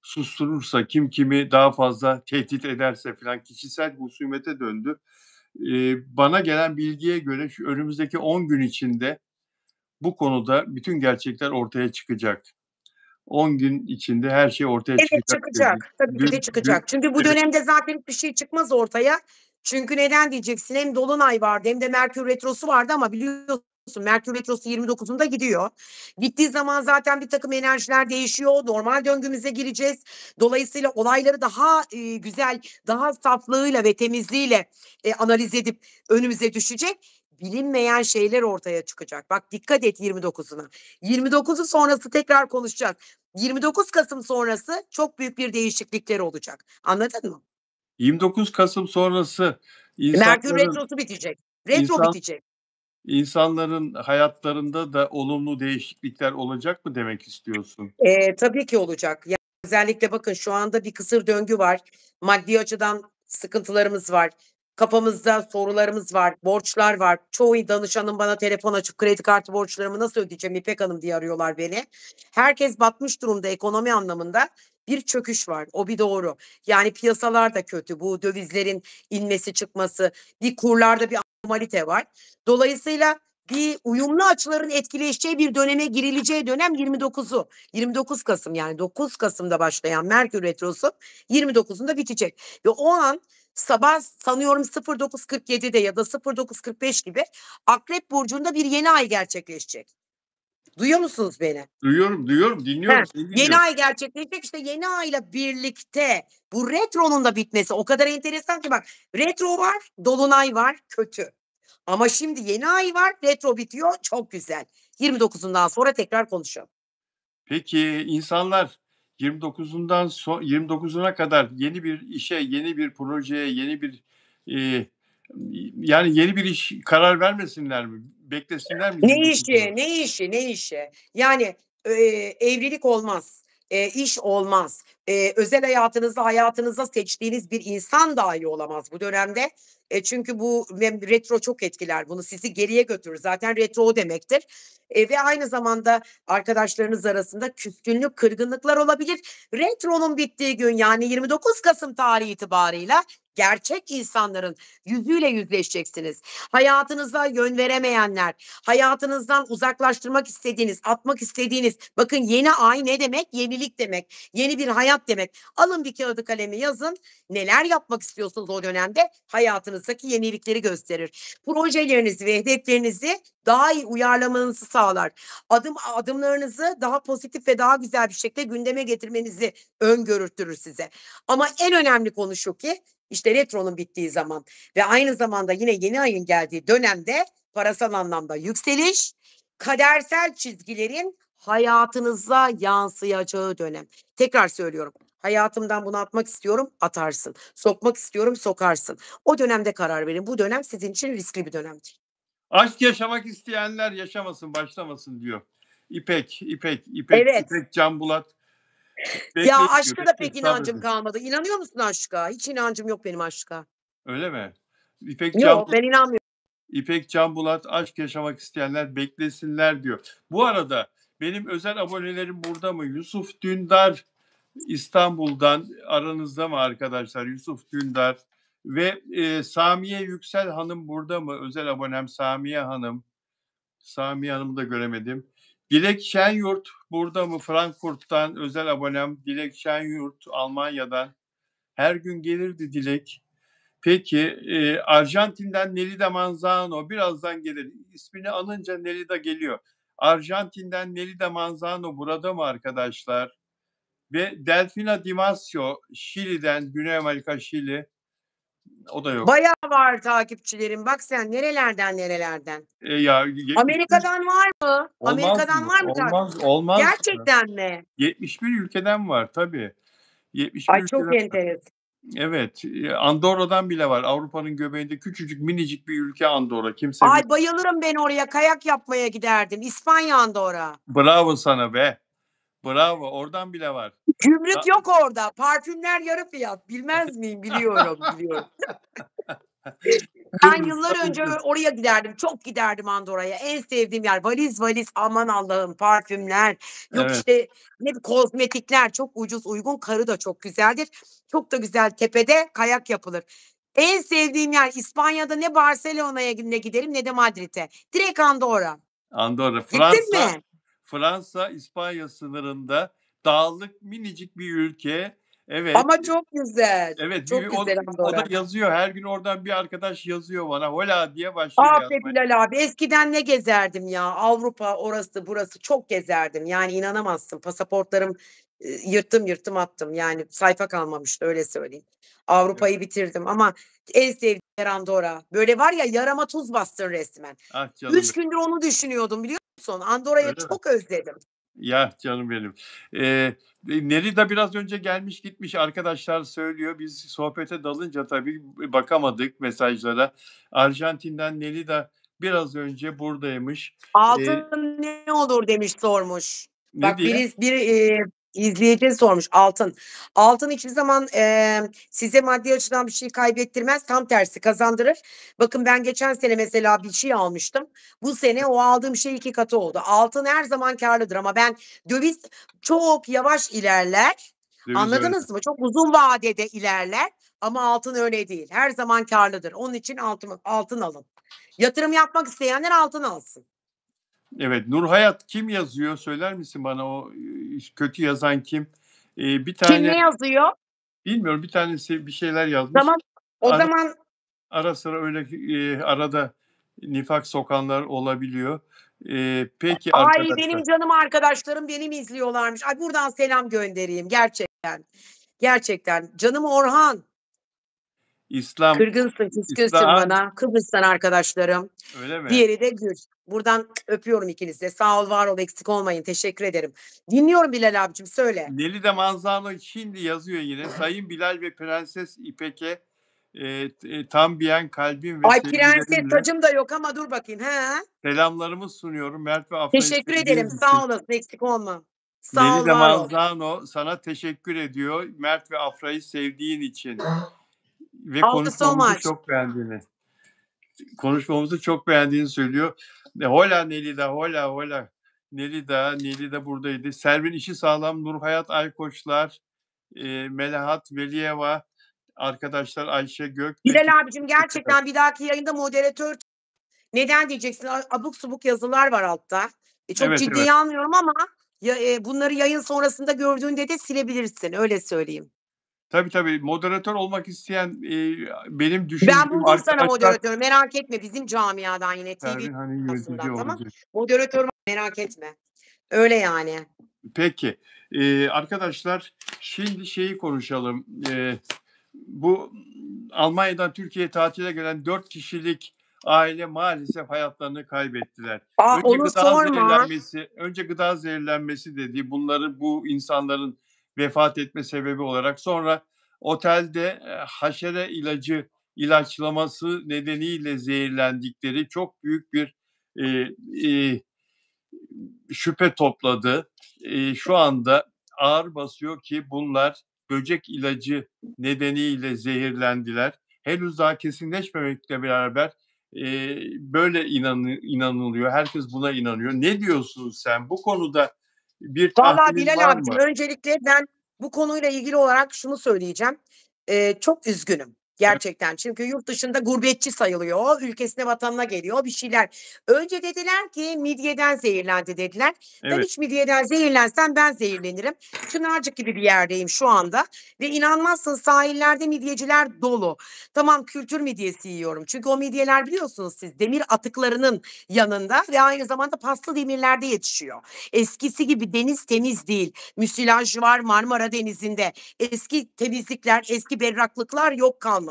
susturursa, kim kimi daha fazla tehdit ederse filan kişisel husumete döndü. Bana gelen bilgiye göre şu önümüzdeki 10 gün içinde bu konuda bütün gerçekler ortaya çıkacak. 10 gün içinde her şey ortaya Evet, çıkacak dedi. çıkacak. Tabii ki de Gül çıkacak. Çünkü bu Evet, dönemde zaten hiçbir şey çıkmaz ortaya. Çünkü neden diyeceksin? Hem dolunay vardı hem de Merkür retrosu vardı ama biliyorsun Merkür retrosu 29'unda gidiyor. Gittiği zaman zaten birtakım enerjiler değişiyor. Normal döngümüze gireceğiz. Dolayısıyla olayları daha, güzel, daha saflığıyla ve temizliğiyle, analiz edip önümüze düşecek. Bilinmeyen şeyler ortaya çıkacak. Bak dikkat et 29'una. 29'u sonrası tekrar konuşacağız. 29 Kasım sonrası çok büyük bir değişiklikler olacak. Anladın mı? 29 Kasım sonrası Merkür insanların retrosu bitecek. Retro insan bitecek. insanların hayatlarında da olumlu değişiklikler olacak mı demek istiyorsun? Tabii ki olacak. Yani özellikle bakın şu anda bir kısır döngü var. Maddi açıdan sıkıntılarımız var. Kafamızda sorularımız var, borçlar var. Çoğu danışanım bana telefon açıp kredi kartı borçlarımı nasıl ödeyeceğim İpek Hanım diye arıyorlar beni. Herkes batmış durumda ekonomi anlamında. Bir çöküş var. O bir doğru. Yani piyasalar da kötü. Bu dövizlerin inmesi çıkması, bir kurlarda bir anormalite var. Dolayısıyla bir uyumlu açıların etkileşeceği bir döneme girileceği dönem 29'u. 29 Kasım yani 9 Kasım'da başlayan Merkür Retrosu 29'unda bitecek. Ve o an sabah sanıyorum 09.47'de ya da 09.45 gibi Akrep Burcu'nda bir yeni ay gerçekleşecek. Duyuyor musunuz beni? Duyuyorum, duyuyorum, Heh, dinliyorum, seni yeni dinliyorum. ay gerçekleşecek. İşte yeni ayla birlikte bu retronun da bitmesi o kadar enteresan ki bak retro var, dolunay var, kötü. Ama şimdi yeni ay var, retro bitiyor, çok güzel. 29'undan sonra tekrar konuşalım. Peki insanlar 29'una kadar yeni bir işe, yeni bir projeye, yeni bir, eee, yani yeni bir iş karar vermesinler mi? Beklesinler mi Ne işi, 29'unu? ne işi, ne işi? Yani, evlilik olmaz, iş olmaz, özel hayatınızda seçtiğiniz bir insan dahi olamaz bu dönemde. Çünkü bu retro çok etkiler bunu, sizi geriye götürür. Zaten retro o demektir. Ve aynı zamanda arkadaşlarınız arasında küskünlük, kırgınlıklar olabilir. Retronun bittiği gün yani 29 Kasım tarihi itibarıyla gerçek insanların yüzüyle yüzleşeceksiniz. Hayatınıza yön veremeyenler, hayatınızdan uzaklaştırmak istediğiniz, atmak istediğiniz, bakın yeni ay ne demek? Yenilik demek, yeni bir hayat demek. Alın bir kağıdı kalemi yazın. Neler yapmak istiyorsunuz o dönemde? Hayatınızdaki yenilikleri gösterir. Projelerinizi ve hedeflerinizi daha iyi uyarlamanızı sağlar. Adımlarınızı daha pozitif ve daha güzel bir şekilde gündeme getirmenizi öngörüttürür size. Ama en önemli konu şu ki işte retronun bittiği zaman ve aynı zamanda yine yeni ayın geldiği dönemde parasal anlamda yükseliş, kadersel çizgilerin hayatınıza yansıyacağı dönem. Tekrar söylüyorum. Hayatımdan bunu atmak istiyorum, atarsın. Sokmak istiyorum, sokarsın. O dönemde karar verin. Bu dönem sizin için riskli bir dönemdir. "Aşk yaşamak isteyenler yaşamasın, başlamasın." diyor. Evet. İpek Canbulat. Ya Bekleyin diyor, aşka da bekleyin, pek inancım sabredin. kalmadı. İnanıyor musun aşka? Hiç inancım yok benim aşka. Öyle mi? İpek Yok, Canbulat ben inanmıyorum. İpek Canbulat, "Aşk yaşamak isteyenler beklesinler." diyor. Bu arada benim özel abonelerim burada mı? Yusuf Dündar İstanbul'dan, aranızda mı arkadaşlar? Yusuf Dündar ve, Samiye Yüksel Hanım burada mı? Özel abonem Samiye Hanım. Samiye Hanım'ı da göremedim. Dilek Şenyurt burada mı? Frankfurt'tan özel abonem Dilek Şenyurt, Almanya'dan. Her gün gelirdi Dilek. Peki, Arjantin'den Nelida Manzano birazdan gelir. İsmini anınca Nelida geliyor. Arjantin'den Nelida Manzano burada mı arkadaşlar? Ve Delfina Di Masio Şili'den, Güney Amerika, Şili. O da yok. Bayağı var takipçilerim. Bak sen nerelerden nerelerden. Ya 71 Amerika'dan var mı? olmaz Amerika'dan mı? var mı Olmaz mı? Gerçekten mi? 71 ülkeden var tabii. 71 Ay, çok ülkeden var. enteresan. Evet, Andorra'dan bile var. Avrupa'nın göbeğinde küçücük minicik bir ülke Andorra. Kimse Ay, bayılırım ben oraya. Kayak yapmaya giderdim. İspanya, Andorra. Bravo sana be. Bravo, oradan bile var. Gümrük A yok orada. Parfümler yarı fiyat. Bilmez miyim? Biliyorum, biliyorum. Ben Kıbrıs'ta yıllar önce ucuz. oraya giderdim. Çok giderdim Andorra'ya. En sevdiğim yer. Valiz valiz aman Allah'ım parfümler. Yok Evet, işte ne kozmetikler çok ucuz uygun. Karı da çok güzeldir. Çok da güzel tepede kayak yapılır. En sevdiğim yer İspanya'da ne Barcelona'ya ne giderim ne de Madrid'e. Direkt Andorra. Andorra. Gittin mi? Fransa-İspanya sınırında dağlık minicik bir ülke. Evet, Ama çok güzel. evet, Çok güzel o da Andorra. yazıyor. Her gün oradan bir arkadaş yazıyor bana. Hola diye başlıyor Ah be yazmaya. Bilal abi, eskiden ne gezerdim ya. Avrupa, orası, burası çok gezerdim. Yani inanamazsın. Pasaportlarım yırttım yırttım attım. Yani sayfa kalmamıştı öyle söyleyeyim. Evet. Avrupa'yı bitirdim ama en sevdiğim yer Andorra. Böyle var ya yarama tuz bastın resmen. Ah canım 3 benim. gündür onu düşünüyordum biliyor musun? Andorra'yı Öyle mi? çok özledim. Ya canım benim. Nerida biraz önce gelmiş gitmiş arkadaşlar söylüyor. Biz sohbete dalınca tabii bakamadık mesajlara. Arjantin'den Nerida biraz önce buradaymış. Eee, Altın ne olur demiş sormuş. ne Bak diye? İzleyici sormuş Altın. Altın hiçbir zaman, size maddi açıdan bir şey kaybettirmez. Tam tersi kazandırır. Bakın ben geçen sene mesela bir şey almıştım. Bu sene o aldığım şey 2 katı oldu. Altın her zaman kârlıdır ama döviz çok yavaş ilerler. Döviz öyle. Anladınız mı? Çok uzun vadede ilerler ama altın öyle değil. Her zaman kârlıdır. Onun için altın alın. Yatırım yapmak isteyenler altın alsın. Evet, Nurhayat kim yazıyor? Söyler misin bana o, kötü yazan kim? Bir Kim tane ne yazıyor? bilmiyorum, bir tanesi bir şeyler yazmış. Tamam. O Ara zaman ara sıra öyle, arada nifak sokanlar olabiliyor. Peki ay, benim arkadaşlar, canım arkadaşlarım beni mi izliyorlarmış? Ay, buradan selam göndereyim gerçekten. Gerçekten. Canım Orhan, İslam kırgınsın, küskünsün İslam bana. Kıbrıs'tan arkadaşlarım. öyle mi? Diğeri de Gül. Buradan öpüyorum ikinizi de. Sağ ol, var ol, eksik olmayın. Teşekkür ederim. Dinliyorum Bilal abicim, söyle. Nelide Manzano şimdi yazıyor yine. Sayın Bilal ve Prenses İpek'e, Tambiyen kalbim ve Ay, prenses sevgilerimle tacım da yok ama dur bakayım. He. selamlarımı sunuyorum. Mert ve Afra'yı Teşekkür ederim. sevdiğiniz için. Sağ olasın, eksik olma. Sağ ol, Nelide var ol. Manzano sana teşekkür ediyor. Mert ve Afra'yı sevdiğin için ve Thank you so konuşmamızı much. çok beğendiğini. Konuşmamızı çok beğendiğini söylüyor. Hola Nelida, hola hola. Nelida buradaydı. Selvin işi sağlam, Nurhayat Aykoçlar, Melahat Veliyeva, arkadaşlar Ayşe Gökbek. Bilal abicim, gerçekten bir dahaki yayında moderatör. Neden diyeceksin? Abuk subuk yazılar var altta. Çok Evet, evet. ciddiye almıyorum ama bunları yayın sonrasında gördüğünde de silebilirsin, öyle söyleyeyim. Tabii, tabii. Moderatör olmak isteyen, benim Ben düşündüğüm buldum sana arkadaşlar moderatör, merak etme, bizim camiadan yine TV Pervin hani yönetici dünyasından, tamam. olacak. Moderatör var, merak etme. Öyle yani. Peki, arkadaşlar şimdi şeyi konuşalım. Bu Almanya'dan Türkiye'ye tatile gelen 4 kişilik aile maalesef hayatlarını kaybettiler. Onu sorma. Önce gıda zehirlenmesi dedi. Bu insanların vefat etme sebebi olarak sonra otelde, haşere ilacı ilaçlaması nedeniyle zehirlendikleri çok büyük bir, eee, şüphe topladı. Şu anda ağır basıyor ki bunlar böcek ilacı nedeniyle zehirlendiler. Henüz daha kesinleşmemekle beraber, böyle inanılıyor. Herkes buna inanıyor. Ne diyorsun sen? Bu konuda bir Vallahi tahlilin Bilal var abicim, mı? öncelikle ben bu konuyla ilgili olarak şunu söyleyeceğim. Çok üzgünüm Evet, gerçekten. Çünkü yurt dışında gurbetçi sayılıyor. Ülkesine, vatanına geliyor bir şeyler. Önce dediler ki midyeden zehirlendi dediler. Ben evet, hiç midyeden zehirlensem ben zehirlenirim. Çınarcık gibi bir yerdeyim şu anda ve inanmazsın, sahillerde midyeciler dolu. Tamam, kültür midyesi yiyorum. Çünkü o midyeler biliyorsunuz siz demir atıklarının yanında ve aynı zamanda paslı demirlerde yetişiyor. Eskisi gibi deniz temiz değil. Müsilaj var Marmara Denizi'nde. Eski temizlikler, eski berraklıklar yok, kalmadı.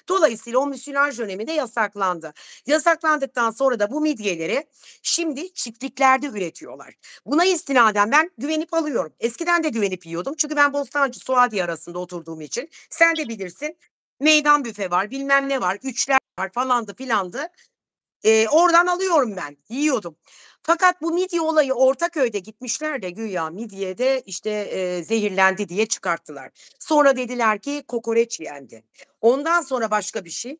Dolayısıyla o müsilaj döneminde yasaklandı. Yasaklandıktan sonra da bu midyeleri şimdi çiftliklerde üretiyorlar. Buna istinaden ben güvenip alıyorum. Eskiden de güvenip yiyordum. Çünkü ben Bostancı Suadiye arasında oturduğum için. Sen de bilirsin. Meydan büfe var, bilmem ne var, üçler var, falandı filandı. Oradan alıyorum ben, yiyordum. Fakat bu midye olayı Ortaköy'de gitmişler de güya midyede, işte, zehirlendi diye çıkarttılar. Sonra dediler ki kokoreç yendi. Ondan sonra başka bir şey.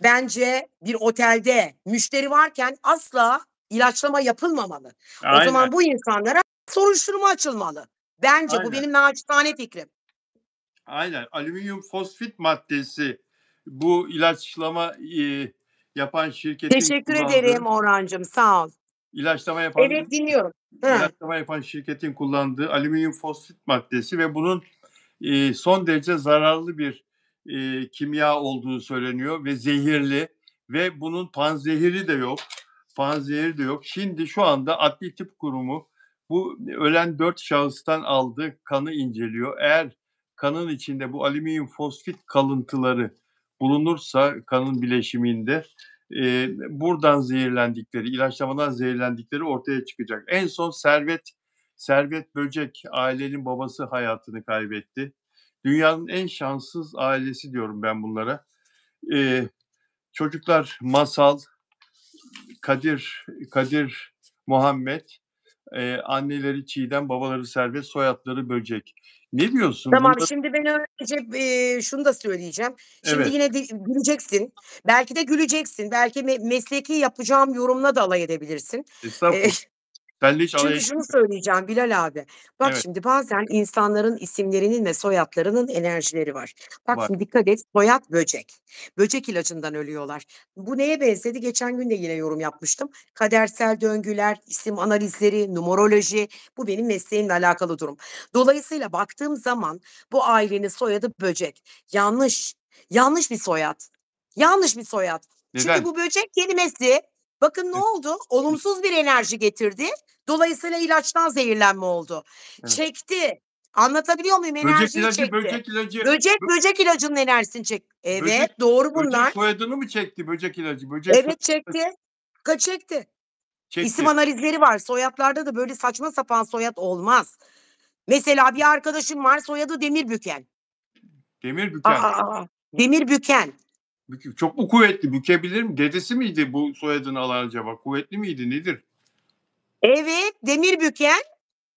Bence bir otelde müşteri varken asla ilaçlama yapılmamalı. O aynen, zaman bu insanlara soruşturma açılmalı. Bence bu aynen, benim naçizane fikrim. aynen. Alüminyum fosfit maddesi bu ilaçlama, yapan şirketin Teşekkür kullandığı ederim Orhancığım, sağ ol. ilaçlama yapan Evet, dinliyorum. Hı. ilaçlama yapan şirketin kullandığı alüminyum fosfit maddesi ve bunun, son derece zararlı bir, kimya olduğu söyleniyor ve zehirli ve bunun panzehiri de yok. Panzehiri de yok. Şimdi şu anda Adli Tıp Kurumu bu ölen 4 şahıstan aldığı kanı inceliyor. Eğer kanın içinde bu alüminyum fosfit kalıntıları bulunursa kanın bileşiminde, buradan zehirlendikleri, ilaçlamadan zehirlendikleri ortaya çıkacak. En son Servet Böcek, ailenin babası hayatını kaybetti. Dünyanın en şanssız ailesi diyorum ben bunlara. Eee, Çocuklar Masal, Kadir Muhammed, Anneleri Çiğdem, babaları Servet, soyadları Böcek. Ne diyorsun? Tamam, Bunda şimdi ben önce, şunu da söyleyeceğim. Şimdi evet, yine güleceksin. Belki de güleceksin. Belki mesleki yapacağım yorumla da alay edebilirsin. Eee estağfurullah. Seninle hiç alay Çünkü şunu etmiyorum. söyleyeceğim Bilal abi. Bak Evet, şimdi bazen insanların isimlerinin ve soyadlarının enerjileri var. Bak var. şimdi dikkat et, soyad Böcek. Böcek ilacından ölüyorlar. Bu neye benzedi? Geçen gün de yine yorum yapmıştım. Kadersel döngüler, isim analizleri, numeroloji, bu benim mesleğimle alakalı durum. Dolayısıyla baktığım zaman bu ailenin soyadı Böcek. Yanlış. Yanlış bir soyad. Yanlış bir soyad. Çünkü Neden? bu böcek kelimesi bakın ne Ne oldu? Olumsuz bir enerji getirdi. Dolayısıyla ilaçtan zehirlenme oldu. evet. Çekti. Anlatabiliyor muyum? Böcek Enerjiyi ilacı, çekti. böcek ilacı, Böcek, böcek ilacının enerjisini çek. böcek Evet, doğru böcek bunlar. soyadını mı çekti böcek ilacı? Böcek Evet, soyadını çekti. Çekti. İsim çekti. analizleri var. Soyadlarda da böyle saçma sapan soyad olmaz. Mesela bir arkadaşım var, soyadı Demirbüken. Demir A, büken. a, a, a! Demirbüken. Çok mu kuvvetli? Bükebilir mi? Dedesi miydi bu soyadını alan acaba? Kuvvetli miydi? Nedir? Evet, Demirbüken.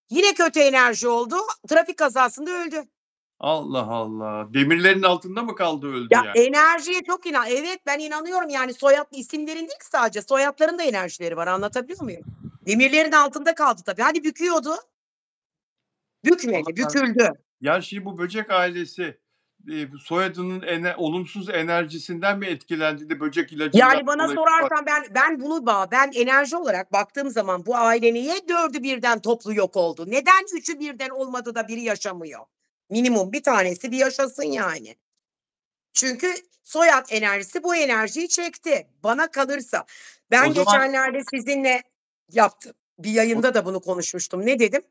Yine kötü enerji oldu. Trafik kazasında öldü. Allah Allah. Demirlerin altında mı kaldı, öldü Ya, yani? enerjiye çok evet, ben inanıyorum, yani, isimlerin değil ki sadece, soyadların da enerjileri var, anlatabiliyor muyum? Demirlerin altında kaldı tabii. Hani büküyordu, bükmedi, Allah. büküldü. Ya, şimdi bu böcek ailesi, bu soyadının olumsuz enerjisinden mi etkilendi de böcek ilacından Yani, bana dolayı sorarsan ben enerji olarak baktığım zaman bu aile niye 4'ü birden toplu yok oldu? Neden 3'ü birden olmadı da biri yaşamıyor? Minimum bir tanesi bir yaşasın yani. Çünkü soyad enerjisi bu enerjiyi çekti. Bana kalırsa. o Ben zaman geçenlerde sizinle yaptım. Bir o yayında da bunu konuşmuştum. Ne dedim?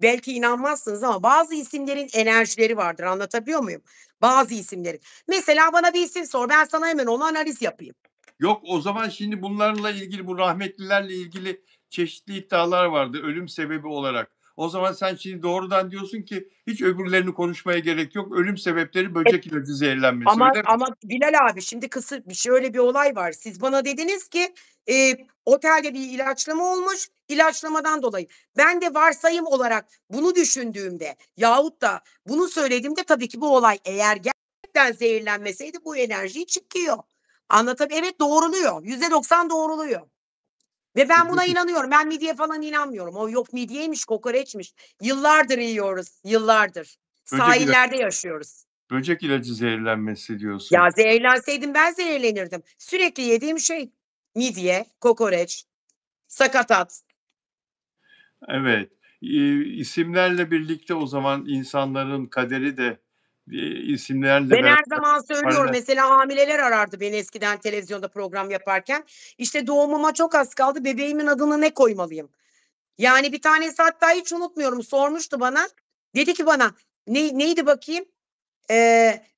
Belki inanmazsınız ama bazı isimlerin enerjileri vardır. Anlatabiliyor muyum? Bazı isimlerin. Mesela bana bir isim sor. Ben sana hemen onu analiz yapayım. yok, o zaman şimdi bunlarla ilgili, bu rahmetlilerle ilgili çeşitli iddialar vardı ölüm sebebi olarak. O zaman sen şimdi doğrudan diyorsun ki hiç öbürlerini konuşmaya gerek yok. Ölüm sebepleri E, böcek ilacı zehirlenmesi, ama öyle mi? ama Bilal abi şimdi şöyle bir olay var. Siz bana dediniz ki, otelde bir ilaçlama olmuş, ilaçlamadan dolayı. Ben de varsayım olarak bunu düşündüğümde yahut da bunu söylediğimde tabii ki bu olay eğer gerçekten zehirlenmeseydi bu enerjiyi çıkıyor. Evet, doğruluyor. %90 doğruluyor ve ben buna Böcek inanıyorum. Ben midye falan inanmıyorum. O yok midyeymiş, kokoreçmiş. Yıllardır yiyoruz, yıllardır. böcek ila Sahillerde yaşıyoruz. böcek ilacı zehirlenmesi diyorsun. Ya, zehirlenseydim ben zehirlenirdim. Sürekli yediğim şey midye, kokoreç, sakatat. Evet. İsimlerle birlikte o zaman insanların kaderi de, isimlerle Ben beraber her zaman söylüyorum, paralel. mesela hamileler arardı beni eskiden televizyonda program yaparken. İşte, doğumuma çok az kaldı, bebeğimin adını ne koymalıyım? Yani bir tanesi hatta hiç unutmuyorum sormuştu bana. Dedi ki bana, neydi bakayım?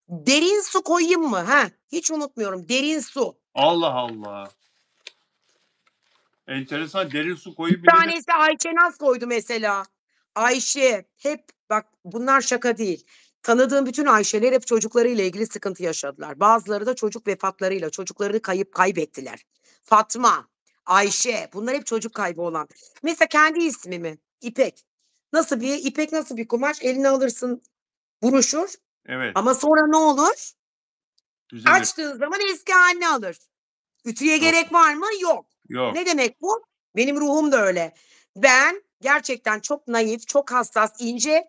Derin su koyayım mı? Heh, hiç unutmuyorum, derin su. Allah Allah! Enteresan, derin su Bir koyayım mı, ne demek? tanesi Ayşe Naz koydu mesela. Ayşe, hep bak bunlar şaka değil. Tanıdığım bütün Ayşe'ler hep çocuklarıyla ilgili sıkıntı yaşadılar. Bazıları da çocuk vefatlarıyla çocuklarını kaybettiler. Fatma, Ayşe bunlar hep çocuk kaybı olan. Mesela kendi ismimi İpek. İpek nasıl bir kumaş? Eline alırsın buruşur Evet, ama sonra ne olur? düzelir. Açtığın zaman eski hâlini alır. Ütüye Doğru. gerek var mı? Yok. Yok. Ne demek bu? Benim ruhum da öyle. Ben gerçekten çok naif, çok hassas, ince,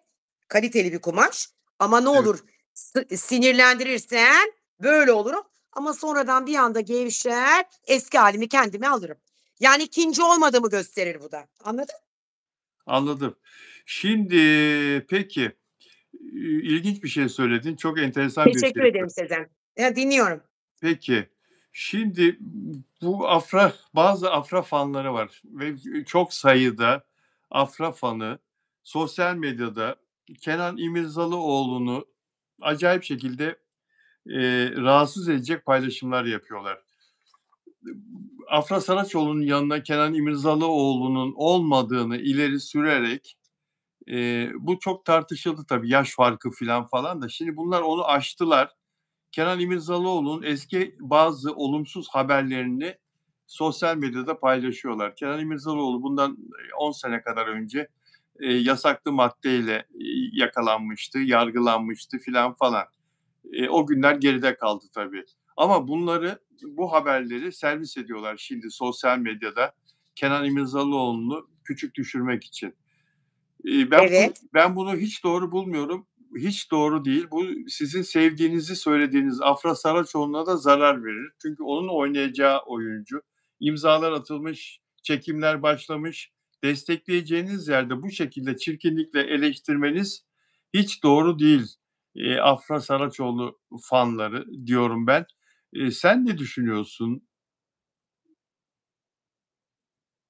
kaliteli bir kumaş ama ne Evet, olur sinirlendirirsen böyle olurum ama sonradan bir anda gevşer, eski hâlimi kendime alırım. Yani ikinci olmadığımı gösterir bu da. Anladın? anladım. Şimdi peki, ilginç bir şey söyledin. Çok enteresan bir Teşekkür şey ederim söyledin. Sezen. Ya, dinliyorum. Peki, şimdi bu bazı Afra fanları var ve çok sayıda Afra fanı sosyal medyada Kenan İmirzalıoğlu'nu acayip şekilde, rahatsız edecek paylaşımlar yapıyorlar. Afra Saraçoğlu'nun yanına Kenan İmirzalıoğlu'nun olmadığını ileri sürerek, bu çok tartışıldı tabii, yaş farkı filan falan da. Şimdi bunlar onu aştılar. Kenan İmirzalıoğlu'nun eski bazı olumsuz haberlerini sosyal medyada paylaşıyorlar. Kenan İmirzalıoğlu bundan 10 sene kadar önce yasaklı maddeyle yakalanmıştı, yargılanmıştı filan falan. O günler geride kaldı tabii. Ama bu haberleri servis ediyorlar şimdi sosyal medyada Kenan İmirzalıoğlu'nu küçük düşürmek için. Evet. Ben bunu hiç doğru bulmuyorum. Hiç doğru değil. Bu sizin sevdiğinizi söylediğiniz Afra Saraçoğlu'na da zarar verir. Çünkü onun oynayacağı oyuncu. İmzalar atılmış, çekimler başlamış. Destekleyeceğiniz yerde bu şekilde çirkinlikle eleştirmeniz hiç doğru değil. Afra Saraçoğlu fanları diyorum ben. Sen ne düşünüyorsun?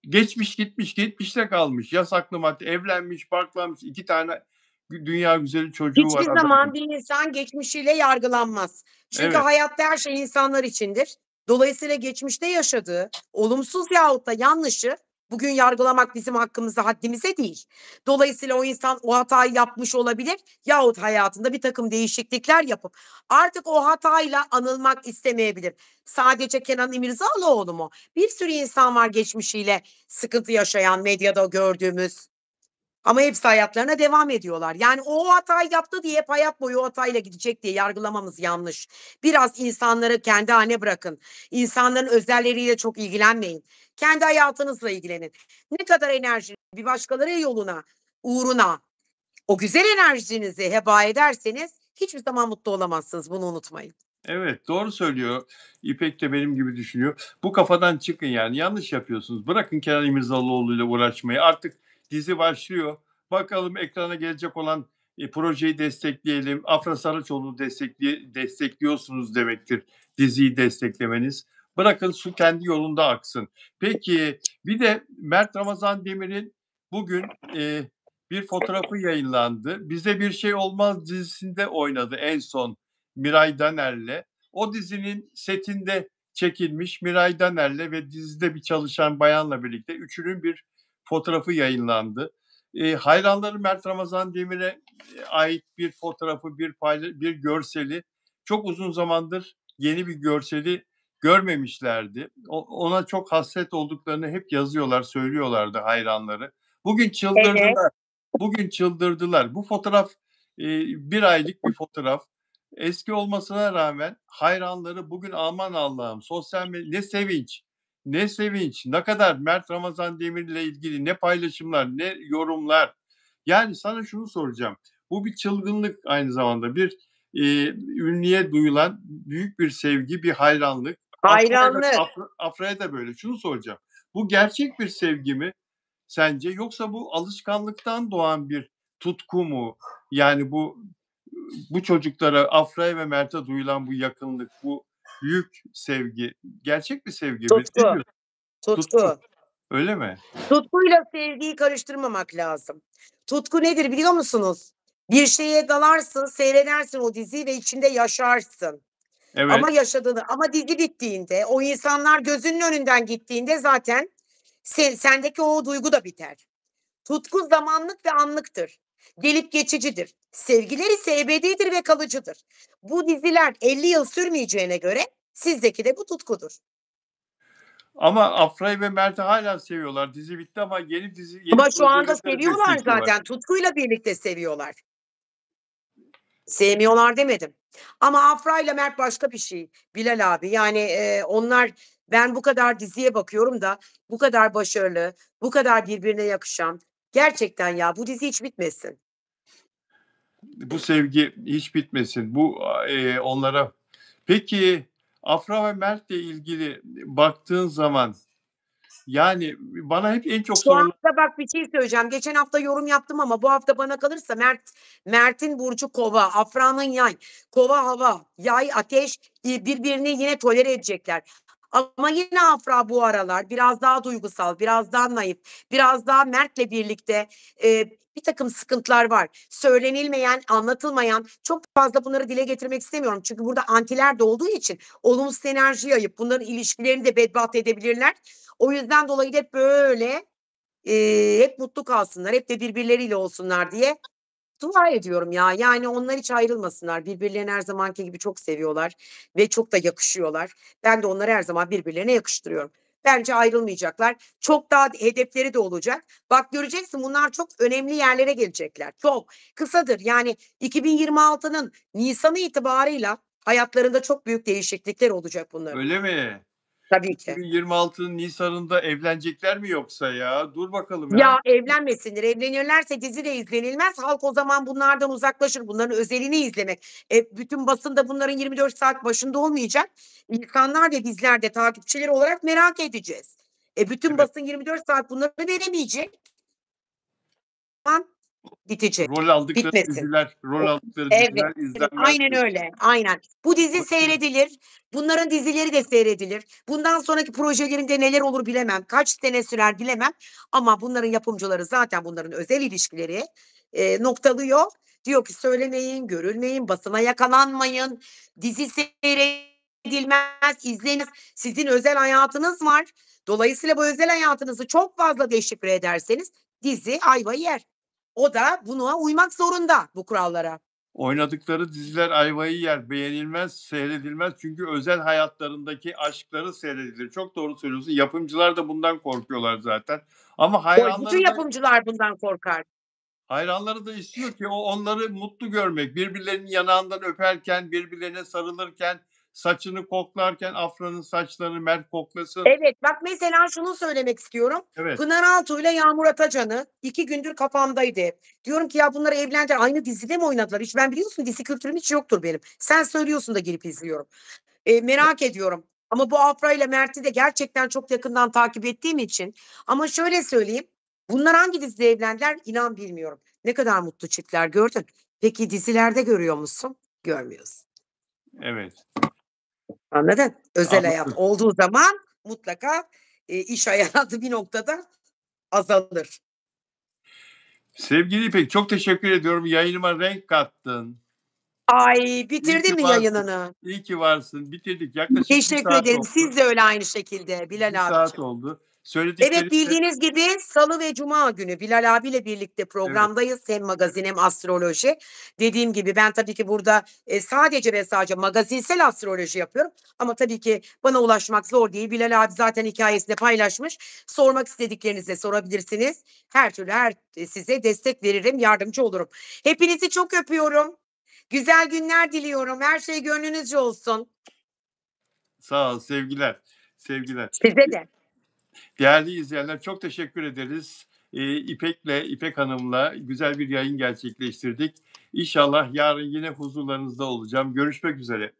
Geçmiş gitmiş, geçmişte kalmış. Yasaklı madde, evlenmiş, barklanmış, 2 tane dünya güzeli çocuğu var Hiçbir zaman adamın. bir insan geçmişiyle yargılanmaz. Çünkü Evet, hayatta her şey insanlar içindir. Dolayısıyla geçmişte yaşadığı olumsuz yahut da yanlışı bugün yargılamak bizim hakkımızda, haddimize değil. Dolayısıyla o insan o hatayı yapmış olabilir yahut hayatında birtakım değişiklikler yapıp artık o hatayla anılmak istemeyebilir. Sadece Kenan İmirzalıoğlu mu? Bir sürü insan var geçmişiyle sıkıntı yaşayan, medyada gördüğümüz. Ama hepsi hayatlarına devam ediyorlar. Yani o hatayı yaptı diye hep hayat boyu o hatayla gidecek diye yargılamamız yanlış. Biraz insanları kendi haline bırakın. İnsanların özelleriyle çok ilgilenmeyin. Kendi hayatınızla ilgilenin. Ne kadar enerji bir başkaları yoluna, uğruna o güzel enerjinizi heba ederseniz hiçbir zaman mutlu olamazsınız. Bunu unutmayın. evet, doğru söylüyor. İpek de benim gibi düşünüyor. Bu kafadan çıkın yani. Yanlış yapıyorsunuz. Bırakın Kenan İmirzalıoğlu ile uğraşmayı. Artık dizi başlıyor. Bakalım ekrana gelecek olan projeyi destekleyelim. Afra Saraçoğlu'nu destekliyorsunuz demektir diziyi desteklemeniz. Bırakın su kendi yolunda aksın. Peki bir de Mert Ramazan Demir'in bugün bir fotoğrafı yayınlandı. Bize Bir Şey Olmaz dizisinde oynadı en son Miray Daner'le. O dizinin setinde çekilmiş Miray Daner'le ve dizide bir çalışan bayanla birlikte üçünün bir fotoğrafı yayınlandı. Hayranları Mert Ramazan Demir'e ait bir fotoğrafı, bir görseli çok uzun zamandır yeni bir görseli görmemişlerdi. Ona çok hasret olduklarını hep yazıyorlar, söylüyorlardı hayranları. Bugün Evet. çıldırdılar. Bugün çıldırdılar. Bu fotoğraf bir aylık bir fotoğraf. Eski olmasına rağmen hayranları bugün aman Allah'ım sosyal medya ne sevinç, ne sevinç, ne kadar Mert Ramazan Demir'le ilgili ne paylaşımlar, ne yorumlar. Yani sana şunu soracağım. Bu bir çılgınlık aynı zamanda. Bir ünlüye duyulan büyük bir sevgi, bir hayranlık. Hayranlık. Afra'ya da böyle. Şunu soracağım. Bu gerçek bir sevgi mi sence? Yoksa bu alışkanlıktan doğan bir tutku mu? Yani bu çocuklara, Afra'ya ve Mert'e duyulan bu yakınlık, bu büyük sevgi gerçek bir sevgi mi? Tutku. Ne diyorsun? Tutku. Tutku, öyle mi? Tutkuyla sevgiyi karıştırmamak lazım. Tutku nedir biliyor musunuz? Bir şeye dalarsın, seyredersin o diziyi ve içinde yaşarsın. Ama Evet. yaşadığını dizi bittiğinde, o insanlar gözünün önünden gittiğinde zaten sendeki o duygu da biter. Tutku zamanlık ve anlıktır. Gelip geçicidir. Sevgiler ise ebedidir ve kalıcıdır. Bu diziler 50 yıl sürmeyeceğine göre sizdeki de bu tutkudur. Ama Afra'yı ve Mert'i hâlâ seviyorlar. Dizi bitti ama yeni Ama şu anda projelere seviyorlar destekliyorlar. zaten. Tutkuyla birlikte seviyorlar. Sevmiyorlar demedim. Ama Afra ile Mert başka bir şey Bilal abi. Yani, onlar ben bu kadar diziye bakıyorum da bu kadar başarılı, bu kadar birbirine yakışan gerçekten ya bu dizi hiç bitmesin. Bu sevgi hiç bitmesin. Onlara Peki, Afra ve Mert'le ilgili baktığın zaman, yani, bana hep en çok Şu sorulan. hafta bak bir şey söyleyeceğim. Geçen hafta yorum yaptım ama bu hafta bana kalırsa Mert'in burcu Kova, Afra'nın Yay. Kova hava, Yay ateş, birbirini yine tolere edecekler. Ama yine Afra bu aralar biraz daha duygusal, biraz daha naif, biraz daha Mert'le birlikte, birtakım sıkıntılar var. Söylenilmeyen, anlatılmayan, çok fazla bunları dile getirmek istemiyorum. Çünkü burada antiler de olduğu için olumsuz enerji yayıp bunların ilişkilerini de berbat edebilirler. O yüzden dolayı da hep böyle, hep mutlu kalsınlar, hep de birbirleriyle olsunlar diye dua ediyorum ya. Yani onlar hiç ayrılmasınlar. Birbirlerini her zamanki gibi çok seviyorlar ve çok da yakışıyorlar. Ben de onları her zaman birbirlerine yakıştırıyorum. Bence ayrılmayacaklar. Çok daha hedefleri de olacak. Bak göreceksin bunlar çok önemli yerlere gelecekler. Çok. Kısadır. Yani 2026'nın nisanı itibarıyla hayatlarında çok büyük değişiklikler olacak bunların. Öyle mi? Tabii ki. 2026'nın nisanında evlenecekler mi yoksa ya? Dur bakalım ya. Ya evlenmesinler. Evlenirlerse dizi de izlenilmez. Halk o zaman bunlardan uzaklaşır. Bunların özelini izlemek. Bütün basın da bunların 24 saat başında olmayacak. İnsanlar ve bizler de takipçileri olarak merak edeceğiz. Bütün Evet. basın 24 saat bunları veremeyecek. Zaman bitecek. Bitmesin. Rol aldıkları Evet, diziler evet, izlenmez aynen diyorsun. öyle, aynen. Bu dizi Bakıyorum. seyredilir, bunların dizileri de seyredilir. Bundan sonraki projelerinde neler olur bilemem, kaç sene sürer bilemem ama bunların yapımcıları zaten bunların özel ilişkileri, noktalıyor. Diyor ki söylemeyin, görülmeyin, basına yakalanmayın, dizi seyredilmez, izlenir. Sizin özel hayatınız var. Dolayısıyla bu özel hayatınızı çok fazla deşifre ederseniz dizi ayvayı yer. O da buna uymak zorunda, bu kurallara. Oynadıkları diziler ayvayı yer, beğenilmez, seyredilmez çünkü özel hayatlarındaki aşkları seyredilir. Çok doğru söylüyorsun. Yapımcılar da bundan korkuyorlar zaten ama Bütün yapımcılar bundan korkar. hayranları da istiyor ki onları mutlu görmek. Birbirlerinin yanağından öperken, birbirlerine sarılırken, saçını koklarken Afra'nın saçlarını Mert koklasın. Evet, bak mesela şunu söylemek istiyorum. Evet. Pınar Altuğ ile Yağmur Atacan'ı 2 gündür kafamdaydı hep. Diyorum ki ya bunları evlendiler. Aynı dizide mi oynadılar? Hiç ben biliyorsun dizi kültürüm hiç yoktur benim. Sen söylüyorsun da gelip izliyorum. Merak ediyorum. Ama bu Afra ile Mert'i de gerçekten çok yakından takip ettiğim için ama şöyle söyleyeyim. Bunlar hangi dizide evlendiler inan bilmiyorum. Ne kadar mutlu çiftler gördün. Peki dizilerde görüyor musun? Görmüyorsun. Evet. Anladın? Özel hayat Anladım. olduğu zaman mutlaka, iş hayatı bir noktada azalır. Sevgili İpek, çok teşekkür ediyorum. Yayınıma renk kattın. Ay, İyi ki bitirdin mi varsın. yayınını? İyi ki varsın. Bitirdik. Yaklaşık bir Teşekkür saat ederim. oldu. Siz de öyle aynı şekilde Bir Bilal saat abicim. oldu. Evet, Söylediklerim de bildiğiniz gibi salı ve cuma günü Bilal abiyle birlikte evet. programdayız. Hem magazin hem astroloji. Dediğim gibi ben tabii ki burada, sadece ve sadece magazinsel astroloji yapıyorum ama tabii ki bana ulaşmak zor değil. Bilal abi zaten hikâyesinde paylaşmış. Sormak istediklerinizi de sorabilirsiniz. Her türlü size destek veririm, yardımcı olurum. Hepinizi çok öpüyorum. Güzel günler diliyorum. Her şey gönlünüzce olsun. Sağ ol, sevgiler. Sevgiler. Size de. Değerli izleyenler çok teşekkür ederiz. İpek Hanım'la güzel bir yayın gerçekleştirdik. İnşallah yarın yine huzurlarınızda olacağım. Görüşmek üzere.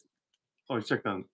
Hoşça kalın.